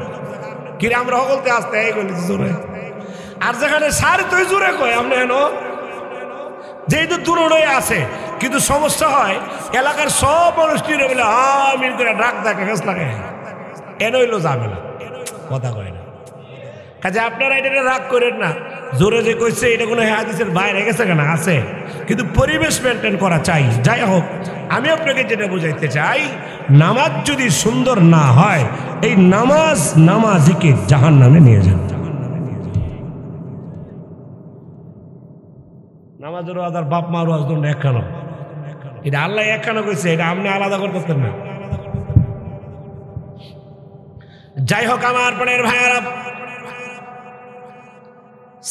[SPEAKER 1] কিরে আমরা সকলতে আস্তে কইলে জোরে। আর যেখানে সারি তুই জোরে কয় আপনি এন যেহেতু দূরে আছে, কিন্তু সমস্যা হয় এলাকার সব মানুষ নিয়ে বলে আমিন করে ডাক ডাকে গাছ লাগে, এন হইল ঝামেলা, কথা কয় না। কাজে আপনারা এটা রাগ করেন না, জোরে যে কইছে এটা কোনো হাদিসের বাইরে গেছে কেন আছে, কিন্তু পরিবেশ মেনটেন করা চাই। যাই হোক, আমি আপনাকে যেটা বুঝাইতে চাই, নামাজ যদি সুন্দর না হয় এই নামাজিকে জাহান্নামে নিয়ে যান। নামাজের আদার বাপ মার ওয়াজদণ্ড একখানো, এটা আল্লাহ একখানো কইছে, এটা আপনি আলাদা করতেছেন না। যাই হোক আমার প্রাণের ভাইয়ারা,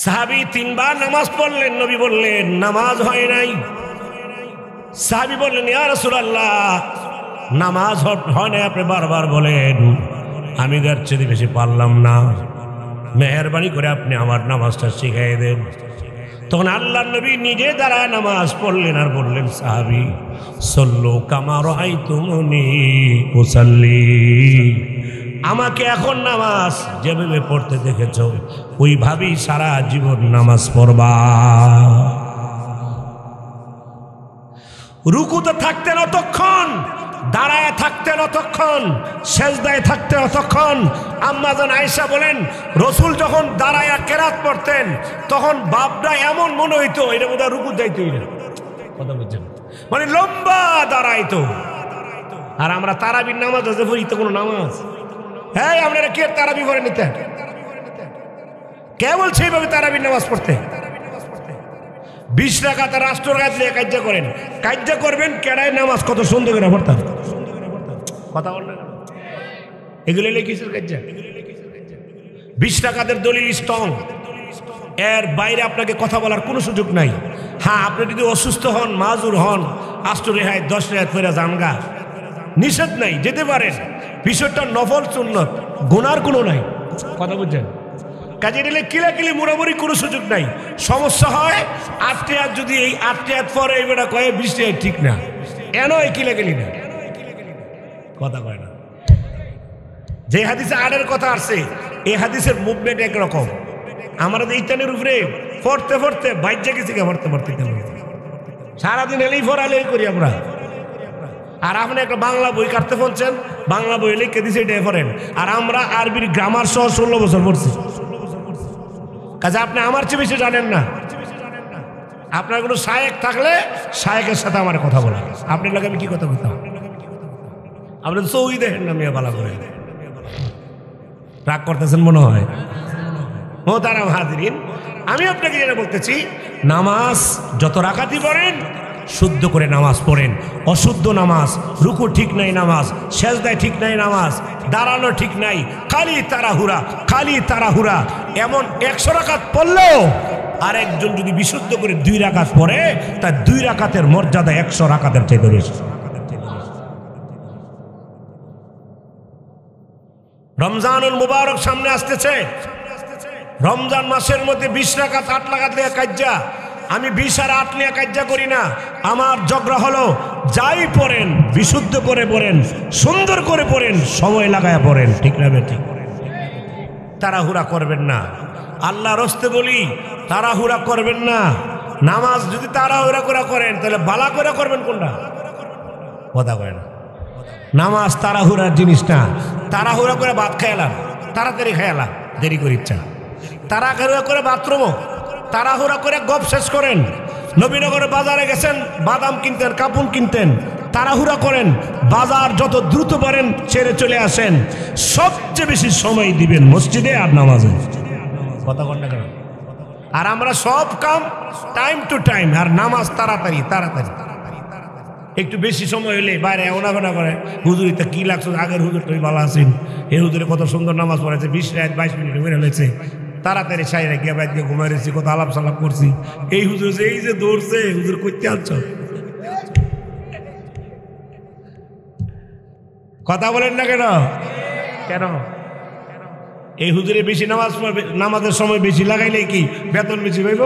[SPEAKER 1] সাহাবী 3 বার নামাজ পড়লেন, নবী বললেন নামাজ হয় নাই। সাহাবী বললেন ইয়া রাসূলুল্লাহ নামাজ হয় নাই, আপনি বারবার বলেন, আমি তার চেয়ে বেশি পারলাম না, মেহেরবানি করে আপনি আমার নামাজটা শিখাই দেন। তখন আল্লাহর নবী নিজে দাঁড়ায় নামাজ পড়লেন আর বললেন সাহাবী সল্লু কামা রাআইতুমুনি উসাল্লি, আমাকে এখন নামাজ যেভাবে পড়তে দেখেছ ওইভাবেই সারা জীবন নামাজ পড়বা। রুকুতে থাকতেন অতক্ষণ, দাঁড়ায় থাকতেন অতক্ষণ, সেজদায় থাকতেন অতক্ষণ। আম্মা জান আয়েশা বলেন রসুল যখন দাঁড়ায় কেরাত পড়তেন তখন বাপটা এমন মনে হইতো এটা বোধহয় রুকু যাইতো, কথা বুঝছেন, মানে লম্বা দাঁড়াইতো। আর আমরা তারাবির নামাজ আছে পড়ি তো কোনো নামাজ, হ্যাঁ আপনারা কে তারাবি করে নিতেন? কে বলছে এইভাবে তারাবির নামাজ পড়তে? 20 রাকাত রাষ্ট্র রাকাত নিয়ে কাজ্জা করেন, কাজ্জা করবেন কেড়ায় নামাজ কত সুন্দর করে পড়তাম, কথা বল না। এগুলো কিসের কাজ্জা? 20 রাকাতের দলিল স্ট্রং, এর বাইরে আপনাকে কথা বলার কোনো সুযোগ নাই। হ্যাঁ, আপনি যদি অসুস্থ হন, মাজুর হন, 8 রেহাই 10 রেহাই ফেরা জানগা, নিষেধ নাই, যেতে পারেন। বিষয়টা নফল সুন্নত, গুনার কোনো নাই। কথা বুঝছেন? কাজে দিলে কিলাকিলি মোড়ামুড়ি কোনো সুযোগ নাই। সমস্যা হয় 8 রেহাত, যদি এই 8 রেহাত পরে এবার কয়ে 20 রেহাত ঠিক না, এন এই কিলাকিলি না, কথা কয় না। যে হাদিসে 8-এর কথা আসছে, এই হাদিসের মুভমেন্ট একরকম। আমাদের ইটানের উপরে পড়তে পড়তে বাইজা গেছি, পড়তে পড়তে সারাদিন এলেই ফরালেই করি আমরা। আর আপনি একটা বাংলা বই কাটতে পড়ছেন, বাংলা বই লিখে দিছে এটা পড়েন, আর আমরা আরবির গ্রামার সহ 16 বছর পড়ছি। কাজে আপনি আমার চেয়ে বেশি জানেন না। আপনার কোনো শায়েক থাকলে শায়েকের সাথে আমার কথা বলা। আপনার লোক আমি কি কথা বলতাম? আপনি তো সৌই দেখেন না মেয়ে বালা করে, রাগ করতেছেন মনে হয়। মোহতারাম হাজিরিন, আমি আপনাকে যেটা বলতেছি, নামাজ যত রাকাতই পড়েন শুদ্ধ করে নামাজ পড়েন। অশুদ্ধ নামাজ, রুকু ঠিক নাই নামাজ, সেজদায় ঠিক নাই নামাজ, দাঁড়ানো ঠিক নাই, খালি তাড়াহুড়া, খালি তাড়াহুড়া। এমন 100 রাকাত পড়লেও আরেকজন যদি বিশুদ্ধ করে 2 রাকাত পড়ে, তার 2 রাকাতের মর্যাদা 100 রাকাতের চাইতে বেশি। রমজানুল মুবারক সামনে আসতেছে। রমজান মাসের মধ্যে 20 রাকাত 8 রাকাত লিয়া কাজ্জা। আমি 20 আর 8 লিয়া কাজ্জা করি না। আমার ঝগড়া হলো, যাই পড়েন বিশুদ্ধ করে পড়েন, সুন্দর করে পড়েন, সময় লাগায় পড়েন, ঠিক না বেঠিক? তাড়াহুড়া করবেন না। আল্লাহর হস্তে বলি, তাড়াহুড়া করবেন না। নামাজ যদি তাড়াহুড়া করে করেন, তাহলে বালা করে করবেন কোনটা? কথা কয় না। নামাজ তাড়াহুড়ার জিনিস না। তাড়াহুড়া করে ভাত খাইলাম, তাড়াতাড়ি খাইলাম, দেরি করে ইচ্ছা। তাড়াহুড়া করে বাথরুমও, তাড়াহুড়া করে গপ শেষ করেন। নবীনগরে বাজারে গেছেন, বাদাম কিনতেন, কাপুন কিনতেন, তাড়াহুড়া করেন, বাজার যত দ্রুত পারেন ছেড়ে চলে আসেন। সবচেয়ে বেশি সময় দিবেন মসজিদে আর নামাজে। কথা কন না কেন? আর আমরা সব কাম টাইম টু টাইম, আর নামাজ তাড়াতাড়ি তাড়াতাড়ি। একটু বেশি সময় হলে বাইরে ওনাগোনা করে, হুজুরিতে কি লাগছে, আগের হুজুর তুমি ভালো আছেন, এই হুজুরে কত সুন্দর নামাজ পড়েছে, 20 রাত 22 মিনিট বেড়ে হয়েছে, তাড়াতাড়ি সাইরা গিয়ে বাইরে গিয়ে ঘুমাই রয়েছি, কত আলাপ সালাপ করছি। এই হুজুর যে এই যে দৌড়ছে, হুজুর করতে আনছ, কথা বলেন না কেন? কেন এই হুজুরে বেশি নামাজের সময় বেশি লাগাইলে কি বেতন বেশি পাইব?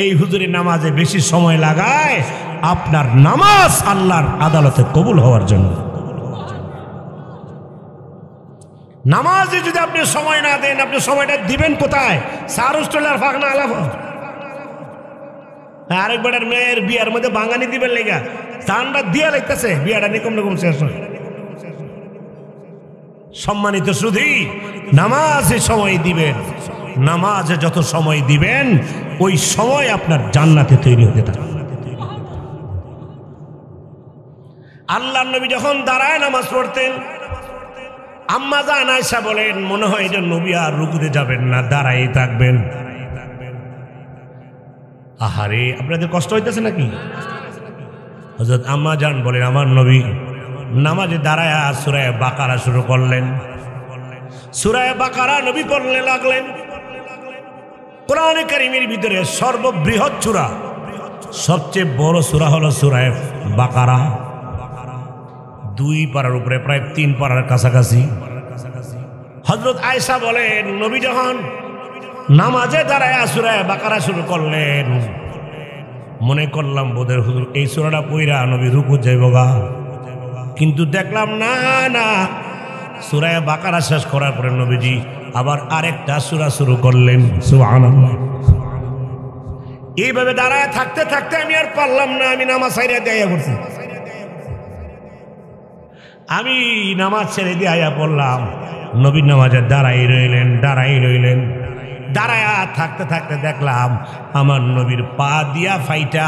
[SPEAKER 1] এই হুজুরে নামাজে বেশি সময় লাগায় আপনার নামাজ আল্লাহর আদালতে কবুল হওয়ার জন্য। নামাজে যদি আপনি সময় না দেন, আপনি সময়টা দিবেন কোথায়? সারুস্টলার ফাঁকনা আলাপ আরেকবার মেয়ের বিয়ার মধ্যে বাঙানি দিবেন লেগা চানটা দিয়া লাগতেছে, বিয়াটা নিকম রকম শেষ হয়। সম্মানিত শুধু নামাজে সময় দিবেন। নামাজে যত সময় দিবেন, ওই সময় আপনার জান্নাতে তৈরি হতে থাকে। আল্লাহর নবী যখন দাঁড়ায় নামাজ পড়তেন, আম্মা জান আয়েশা বলেন, মনে হয় যে নবী আর রুকুতে যাবেন না, দাঁড়াই থাকবেন। আহারে, আপনাদের কষ্ট হইতেছে নাকি? হযরত আম্মা জান বলেন, আমার নবী নামাজে দাঁড়ায় সূরা বাকারা শুরু করলেন। সূরা বাকারা নবী পড়তে লাগলেন। কোরআনে কারীমের ভিতরে সর্ববৃহৎ সূরা, সবচেয়ে বড় সূরা হলো সূরা বাকারা। 2 পারার উপরে, প্রায় 3 পারার কাছাকাছি। হযরত আয়েশা বলেন, নবী যখন নামাজে দাঁড়ায় সূরা বাকারা শুরু করলেন, মনে করলাম বোধহয় হুজুর এই সূরাটা পড়া নবী রুকু যাইবগা, কিন্তু দেখলাম না না, সূরা বাকারা শেষ করার পরে নবীজি আবার আরেকটা সূরা শুরু করলেন। সুবহানাল্লাহ। এইভাবে দাঁড়ায় থাকতে থাকতে আমি আর পারলাম না, আমি নামাজ ছাইড়া দিয়ে করছি। আমি নামাজ ছেড়ে দিয়ে আয়া পড়লাম। নবী নামাজে দাঁড়াই রইলেন। দাঁড়ায়া থাকতে থাকতে দেখলাম আমার নবীর পা দিয়া ফাইটা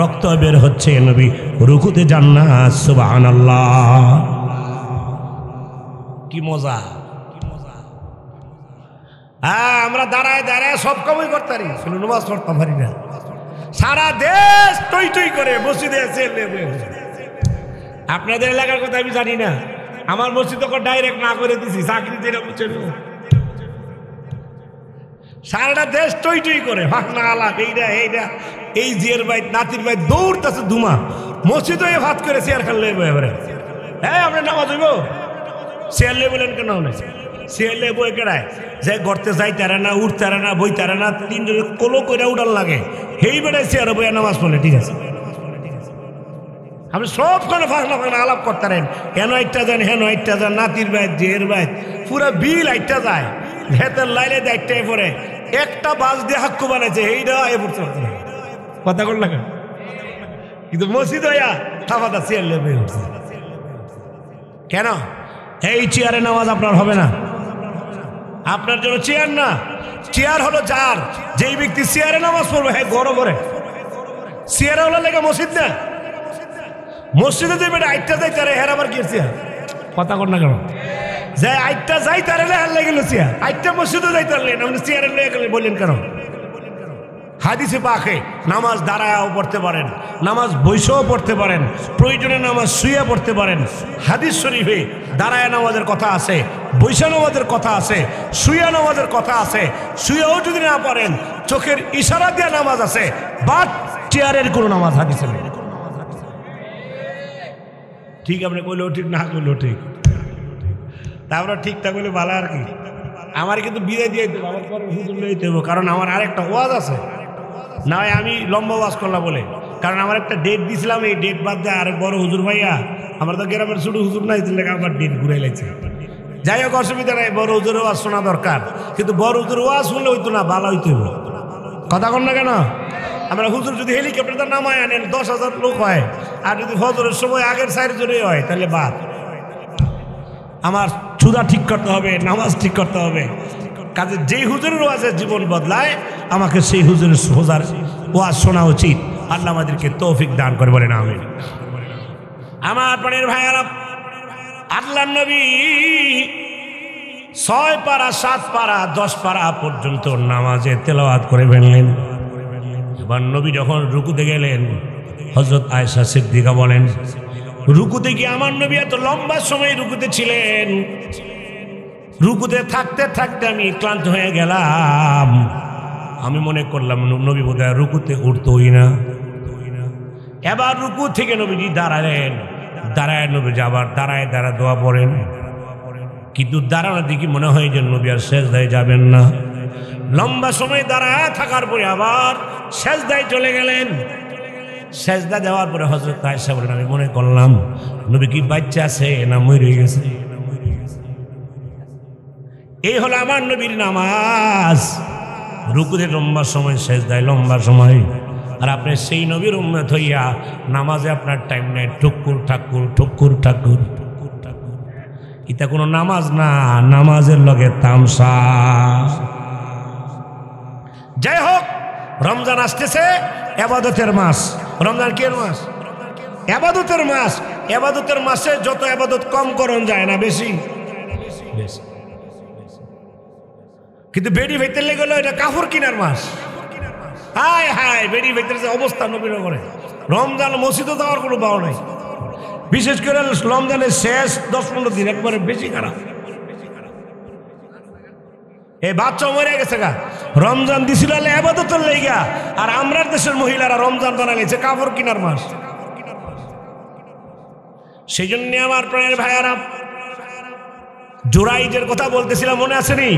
[SPEAKER 1] রক্ত বের হচ্ছে। নবী রুকুতে যান না। সুবহানাল্লাহ, কি মজা! হ্যাঁ, আমরা দাঁড়ায় দাঁড়ায় সব কামই করতে পারি, শুধু নামাজ পড়তে পারি না। সারা দেশ টই টই করে মসজিদে এসে। আপনাদের এলাকার কথা আমি জানি না, আমার মসজিদ ডাইরেক্ট না করে দিছি, চাকরি দিয়ে বুঝছেন। সারাটা দেশ টই টই করে ভাগনা আলাপ এইটা এইটা এই জিয়ের ভাই নাতির ভাই দৌড়তেছে ধুমা মসজিদ হয়ে ভাত করে চেয়ার খেললে এবারে হ্যাঁ আমরা নামাজ হইব চেয়ার লে বলেন কেন চেয়ার লে বই কেড়ায় যে গড়তে যাই তারা না উঠ তারা না বই তারা না তিনজনে কোলো করে উঠার লাগে সেই বেড়ায় চেয়ার বইয়া নামাজ পড়লে ঠিক আছে আপনি সব কোনো ফাঁকনা ফাঁকনা আলাপ করতেন হেন একটা যান হেন একটা যান নাতির ভাই জের ভাই পুরা বিল একটা যায় ভেতর লাইলে দেখটাই পরে একটা বাস দিয়ে হাক্কু বানাইছে এইটা এ পড়ছে কথা কর লাগে কিন্তু মসজিদ হইয়া থামাতা চেয়ার লেবে উঠছে কেন এই চেয়ারে নামাজ আপনার হবে না আপনার জন্য চেয়ার না চেয়ার হলো যার যেই ব্যক্তি চেয়ারে নামাজ পড়বে হ্যাঁ গড় করে চেয়ারে হলো লেগে মসজিদ না মসজিদে যে বেটা আইটটা যাই তারে হের আবার গিয়েছে কথা কর না কেন যে আইটটা যাই তারে হের লেগে লুচিয়া আইটটা মসজিদে যাই তারলেন আপনি চেয়ারে লেগে গেলেন বললেন কেন হাদিসে পাকে নামাজ দাঁড়ায়ও পড়তে পারেন নামাজ বৈশেও পড়তে পারেন প্রয়োজনে নামাজ শুয়ে পড়তে পারেন হাদিস শরীফে দাঁড়ায় নামাজের কথা আছে বৈশা নামাজের কথা আছে শুয়ে নামাজের কথা আছে শুয়েও যদি না পারেন চোখের ইশারা দিয়ে নামাজ আছে বাট চেয়ারের কোনো নামাজ হাদিসে নেই ঠিক আপনি কইলেও ঠিক না কইলেও ঠিক তারপরে ঠিকঠাক বলে ভালো আর কি আমার কিন্তু বিদায় দিয়ে দেবো আমার পরে হুজুর লই দেবো কারণ আমার আরেকটা ওয়াজ আছে না হয় আমি লম্বা ওয়াজ করলাম বলে কারণ আমার একটা ডেট দিয়েছিলাম এই ডেট বাদ দিয়ে আরেক বড় হুজুর ভাইয়া আমার তো গ্রামের ছোট হুজুর নাই দিলে আমার ডেট ঘুরে লাগছে যাই হোক অসুবিধা নাই বড় হুজুর ওয়াজ শোনা দরকার কিন্তু বড় হুজুর ওয়াজ শুনলে হইতো না ভালো হইতো কথা কন না কেন আমরা হুজুর যদি হেলিকপ্টারটা নামায় আনেন 10,000 লোক হয় আর যদি ফজরের সময় আগের সাইড জোরে হয় তাহলে বাদ আমার চুদা ঠিক করতে হবে নামাজ ঠিক করতে হবে কাজে যেই হুজুরের ওয়াজে জীবন বদলায় আমাকে সেই হুজুরের সোজার ওয়াজ শোনা উচিত আল্লাহ আমাদেরকে তৌফিক দান করে বলেন আমিন আমার প্রাণের ভাইয়ারা আল্লাহর নবী 6 পারা 7 পারা 10 পারা পর্যন্ত নামাজে তেলাওয়াত করে ফেললেন এবার নবী যখন রুকুতে গেলেন হযরত আয়েশা সিদ্দিকা বলেন রুকুতে গিয়ে আমার নবী এত লম্বা সময় রুকুতে ছিলেন রুকুতে থাকতে থাকতে আমি ক্লান্ত হয়ে গেলাম আমি মনে করলাম নবী বোধহয় রুকুতে উঠতোই না এবার রুকু থেকে নবীজি দাঁড়ালেন দাঁড়ায় নবীজি আবার দাঁড়ায় দোয়া পড়েন কিন্তু দাঁড়ানো দেখি মনে হয় যে নবী আর সেজদায় যাবেন না লম্বা সময় দাঁড়ায় থাকার পরে আবার সেজদায় চলে গেলেন সেজদা দেওয়ার পরে হযরত আয়েশা বলেন আমি মনে করলাম নবী কি বাচ্চা আছে না মরে গেছে এই হলো আমার নবীর নামাজ রুকুতে লম্বা সময় সেজদায় লম্বা সময় আর আপনি সেই নবীর উম্মত হইয়া নামাজে আপনার টাইম নেই ঠুকুর ঠাকুর ঠুকুর ঠাকুর এটা কোনো নামাজ না নামাজের লগে তামসা যাই হোক রমজান আসতেছে ইবাদতের মাস রমজান কি মাস ইবাদতের মাস ইবাদতের মাসে যত ইবাদত কম করন যায় না বেশি কিন্তু বেড়ি ফেলতে লেগে গেল এটা কাপড় কিনার মাস হায় হায় বেড়ি ফেলতে যে অবস্থা নবীন করে রমজান মসজিদে যাওয়ার কোনো পাওয়া নাই বিশেষ করে রমজানের শেষ 10-15 দিন একবারে বেশি খারাপ এই বাচ্চা মরে গেছে গা রমজান দিছিল ইবাদতের লাইগা আর আমরার দেশের মহিলারা রমজান বানাইছে কাপড় কিনার মাস সেই জন্য আমার প্রাণের ভাইয়ারা জুরাইজের কথা বলতেছিলাম মনে আছে নি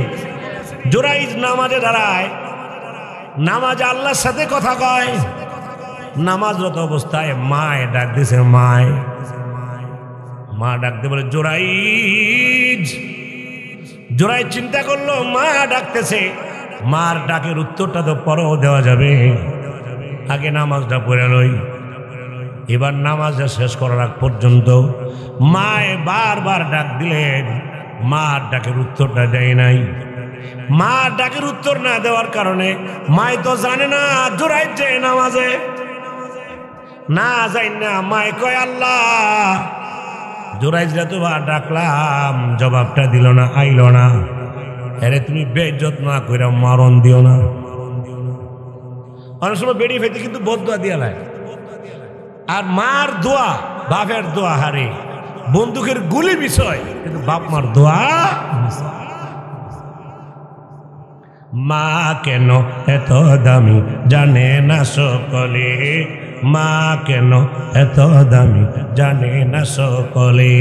[SPEAKER 1] জুরাইজ নামাজে দাঁড়ায় নামাজে আল্লাহর সাথে কথা কয় নামাজরত অবস্থায় মায় ডাক দিছে মায় মা ডাকতে বলে জুরাইজ জুরাইজ চিন্তা করলো মা ডাকতেছে মার ডাকের উত্তরটা তো পরেও দেওয়া যাবে আগে নামাজটা পড়ে লই এবার নামাজটা শেষ করার আগ পর্যন্ত মায় বারবার ডাক দিলেন মার ডাকের উত্তরটা দেয় নাই মা ডাকের উত্তর না দেওয়ার কারণে মায় তো জানে না জুরাইজ যে নামাজে না যাই না মায় কয় আল্লাহ জুরাইজরা তো ডাকলাম জবাবটা দিল না আইল না আরে তুমি বেইজ্জত না কইরা মারণ দিও না অনেক সময় বেড়ি ফেতে কিন্তু বদদোয়া দিয়া লাগে আর মার দোয়া বাপের দোয়া হারে বন্দুকের গুলি বিষয় কিন্তু বাপ মার দোয়া মা কেন এত দামি জানে না সকলে, মা কেন এত দামি জানে না সকলে।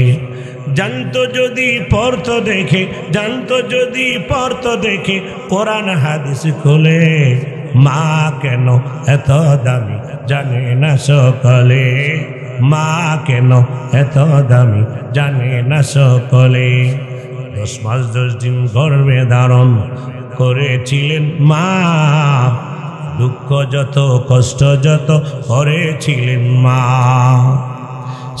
[SPEAKER 1] জানতো যদি পড়তো দেখে, জানতো যদি পড়তো দেখে কোরআন হাদিস খুলে, মা কেন এত দামি জানে না সকলে, মা কেন এত দামি জানে না সকলে। 10 মাস 10 দিন গর্ভে ধারণ করেছিলেন মা, দুঃখ যত কষ্ট যত করেছিলেন মা।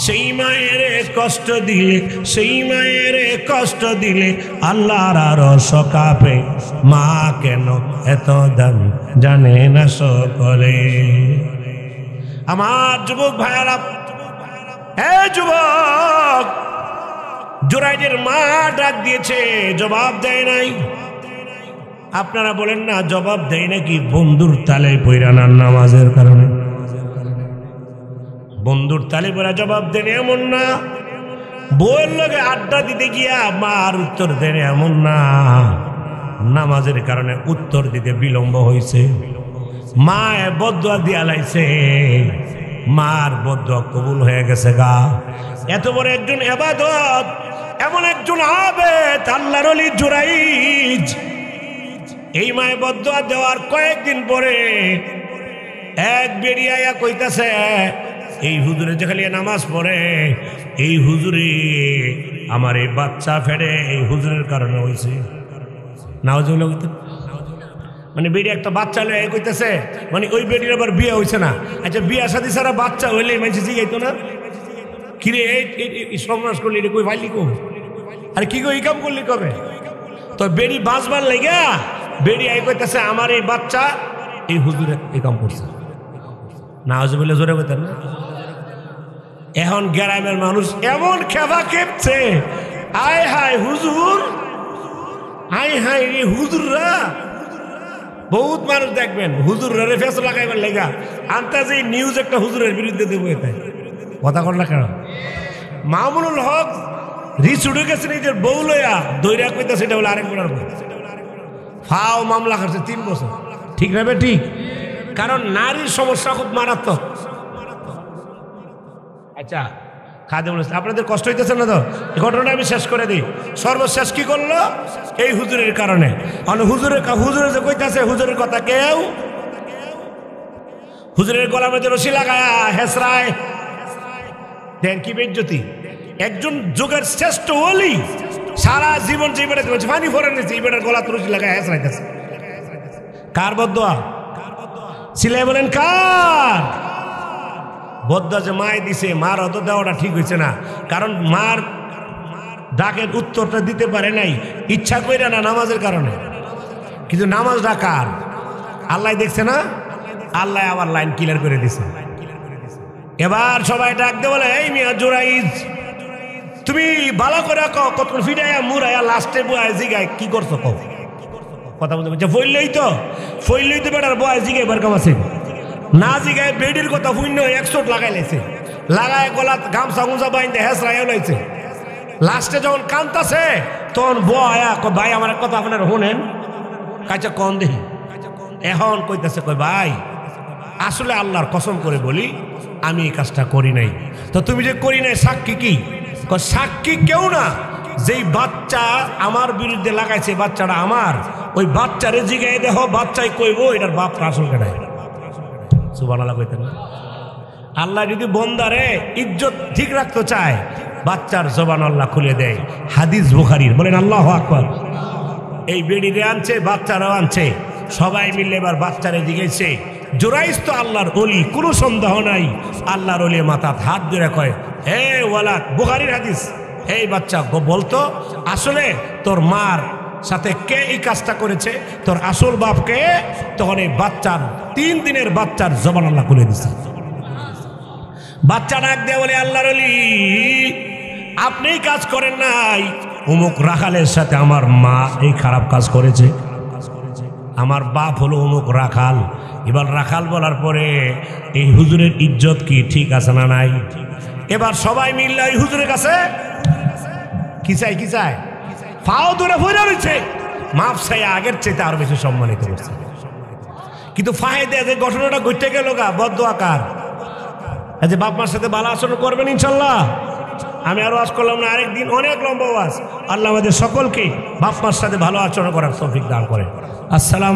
[SPEAKER 1] সেই মায়ের কষ্ট দিলে, সেই মায়ের কষ্ট দিলে আল্লাহর আরশ কাঁপে, মা কেন এত দামি জানে না সকলে। আমার যুবক ভাইয়ারা, হে যুবক, জুরাইজের মা ডাক দিয়েছে, জবাব দেয় নাই। আপনারা বলেন না জবাব দেয় নাকি? বন্ধুর তালে পইরা না, নামাজের কারণে। বন্ধুর তালে পইরা জবাব দেন এমন না, বউয়ের লগে আড্ডা দিতে গিয়া মার উত্তর দেন এমন না, নামাজের কারণে উত্তর দিতে বিলম্ব হয়েছে। মায়ে বদুয়া দিয়া লাইছে, মার বদুয়া কবুল হয়ে গেছে গা। এত বড় একজন ইবাদত, এমন একজন আবেদ আল্লাহর ওলি জুরাইজ, এই মায়ে বদুয়া দেওয়ার কয়েকদিন পরে এক বেরিয়ে আয়া কইতাছে, এই হুজুরে যে খালি নামাজ পড়ে, এই হুজুরে আমার এই বাচ্চা ফেরে এই হুজুরের কারণে হয়েছে। নাউজুবিল্লাহ। মানে বেরি একটা বাচ্চা লয়ে কইতেছে, মানে ওই বেরির আবার বিয়ে হয়েছে না। আচ্ছা বিয়া শাদী ছাড়া বাচ্চা হইলে মানুষ জিগাইতো না, কিরে এই সর্বনাশ করলি রে, কই ভাইলি কো, আরে কি গো এই কাম করলি কবে? তো বেরি বাঁচবার লেগা বেরি আই কইতেছে, আমার এই বাচ্চা এই হুজুরে এই কাম করছে। নাউজুবিল্লাহ জোরে কইতেন না। এখন গ্রামের মানুষ এমন খেপা খেপছে, আয় হায় হুজুর, আয় হায় রে হুজুররা। বহুত মানুষ দেখবেন হুজুররা রে ফেস লাগাইবার লেগা আন্তাজে নিউজ একটা হুজুরের বিরুদ্ধে দেবো, এতে কথা কর না কেন? মামুনুল হক রিচ উঠে গেছে নিজের বউ লইয়া, দৈরা কইতা সেটা বলে আরেক বলার ফাও মামলা করছে 3 বছর। ঠিক না বে? ঠিক। কারণ নারীর সমস্যা খুব মারাত্মক। আচ্ছা খাদেম আপনাদের কষ্ট হইতেছে না তো? এই ঘটনাটা আমি শেষ করে দিই। সর্বশেষ কি করলো? এই হুজুরের কারণে। হুজুরে যে কইতাছে হুজুরের কথা, কেউ হুজুরের গলার মধ্যে রশি লাগায়া হেসরায় দেন, কি বেজ্জতি। একজন যুগের শ্রেষ্ঠ ওলি সারা জীবন যে বেড়ে পানি ভরে নিয়েছে, এই বেটার গলা রশি লাগায় হেসরাইতেছে। কার বদুয়া? সিলাই বলেন কার বদুয়া? যে মায় দিছে, মার অত দেওয়াটা ঠিক হয়েছে না। কারণ মার ডাকের উত্তরটা দিতে পারে নাই, ইচ্ছা করে না, নামাজের কারণে। কিন্তু নামাজটা কার? আল্লাহ দেখছে না, আল্লাহ আবার লাইন ক্লিয়ার করে দিছে। এবার সবাই ডাক দিয়ে বলে, এই মিয়া জুরাইজ, তুমি ভালো করে কত ফিরাইয়া মুরাইয়া লাস্টে বয় জিগায় কি করছো? কথা বলতে বলছে ফইলই তো বেটার বয় জিগাই বার কাম আছে না, জিগায় বেডির কথা শূন্য 100 লাগাই লাইছে, লাগায় গলা গামছা গুমছা বাইন্দে হেসরাইও লাইছে। লাস্টে যখন কান্তাছে তখন বয়া ভাই আমার কথা আপনার শুনেন, কাছে কন দেখি। এখন কইতাছে, কই ভাই আসলে আল্লাহর কসম করে বলি আমি এই কাজটা করি নাই। তো তুমি যে করি নাই সাক্ষী কি? সাক্ষী কেউ না, যেই বাচ্চা আমার বিরুদ্ধে লাগাইছে বাচ্চাটা আমার, ওই বাচ্চারে জিগাই দেখো, বাচ্চাই কইব এটার বাপটা আসল কেনায়। সুবহানাল্লাহ কইতেন না? আল্লাহ যদি বন্দারে ইজ্জত ঠিক রাখতে চায়, বাচ্চার জবান আল্লাহ খুলে দেয়। হাদিস বুখারীর, বলেন আল্লাহু আকবার। এই বেডিরে আনছে, বাচ্চারাও আনছে, সবাই মিলে এবার বাচ্চারে জিগাইছে। জুরাইজ তো আল্লাহর ওলি, কোনো সন্দেহ নাই। আল্লাহর ওলি মাথাত হাত ধরে কয়, হে ওয়ালাদ, বুখারীর হাদিস, এই বাচ্চা বলতো আসলে তোর মার সাথে কে এই কাজটা করেছে, তোর আসল বাপকে? তখন এই বাচ্চার 3 দিনের বাচ্চার জবান আল্লাহ খুলে দিছে। বাচ্চা ডাক দিয়ে বলে, আল্লাহর ওলি আপনি কাজ করেন নাই, অমুক রাখালের সাথে আমার মা এই খারাপ কাজ করেছে, আমার বাপ হলো অমুক রাখাল। এবার রাখাল বলার পরে এই হুজুরের ইজ্জত কি ঠিক আছে না নাই? এবার সবাই মিললে ওই হুজুরের কাছে কি চাই, কি চায়? ফাও ধরে ফিরে রয়েছে, মাফ চাইয়া আগের চাইতে আরো বেশি সম্মানিত করছে। কিন্তু ফাহেদে যে ঘটনাটা ঘটে গেল গা বদদোয়া কার? যে বাপ মার সাথে ভালো আচরণ করবেন ইনশাল্লাহ। আমি আরো ওয়াজ করলাম না, আরেকদিন অনেক লম্বা ওয়াজ। আল্লাহ আমাদের সকলকে বাপ মার সাথে ভালো আচরণ করার তৌফিক দান করে। আসসালাম।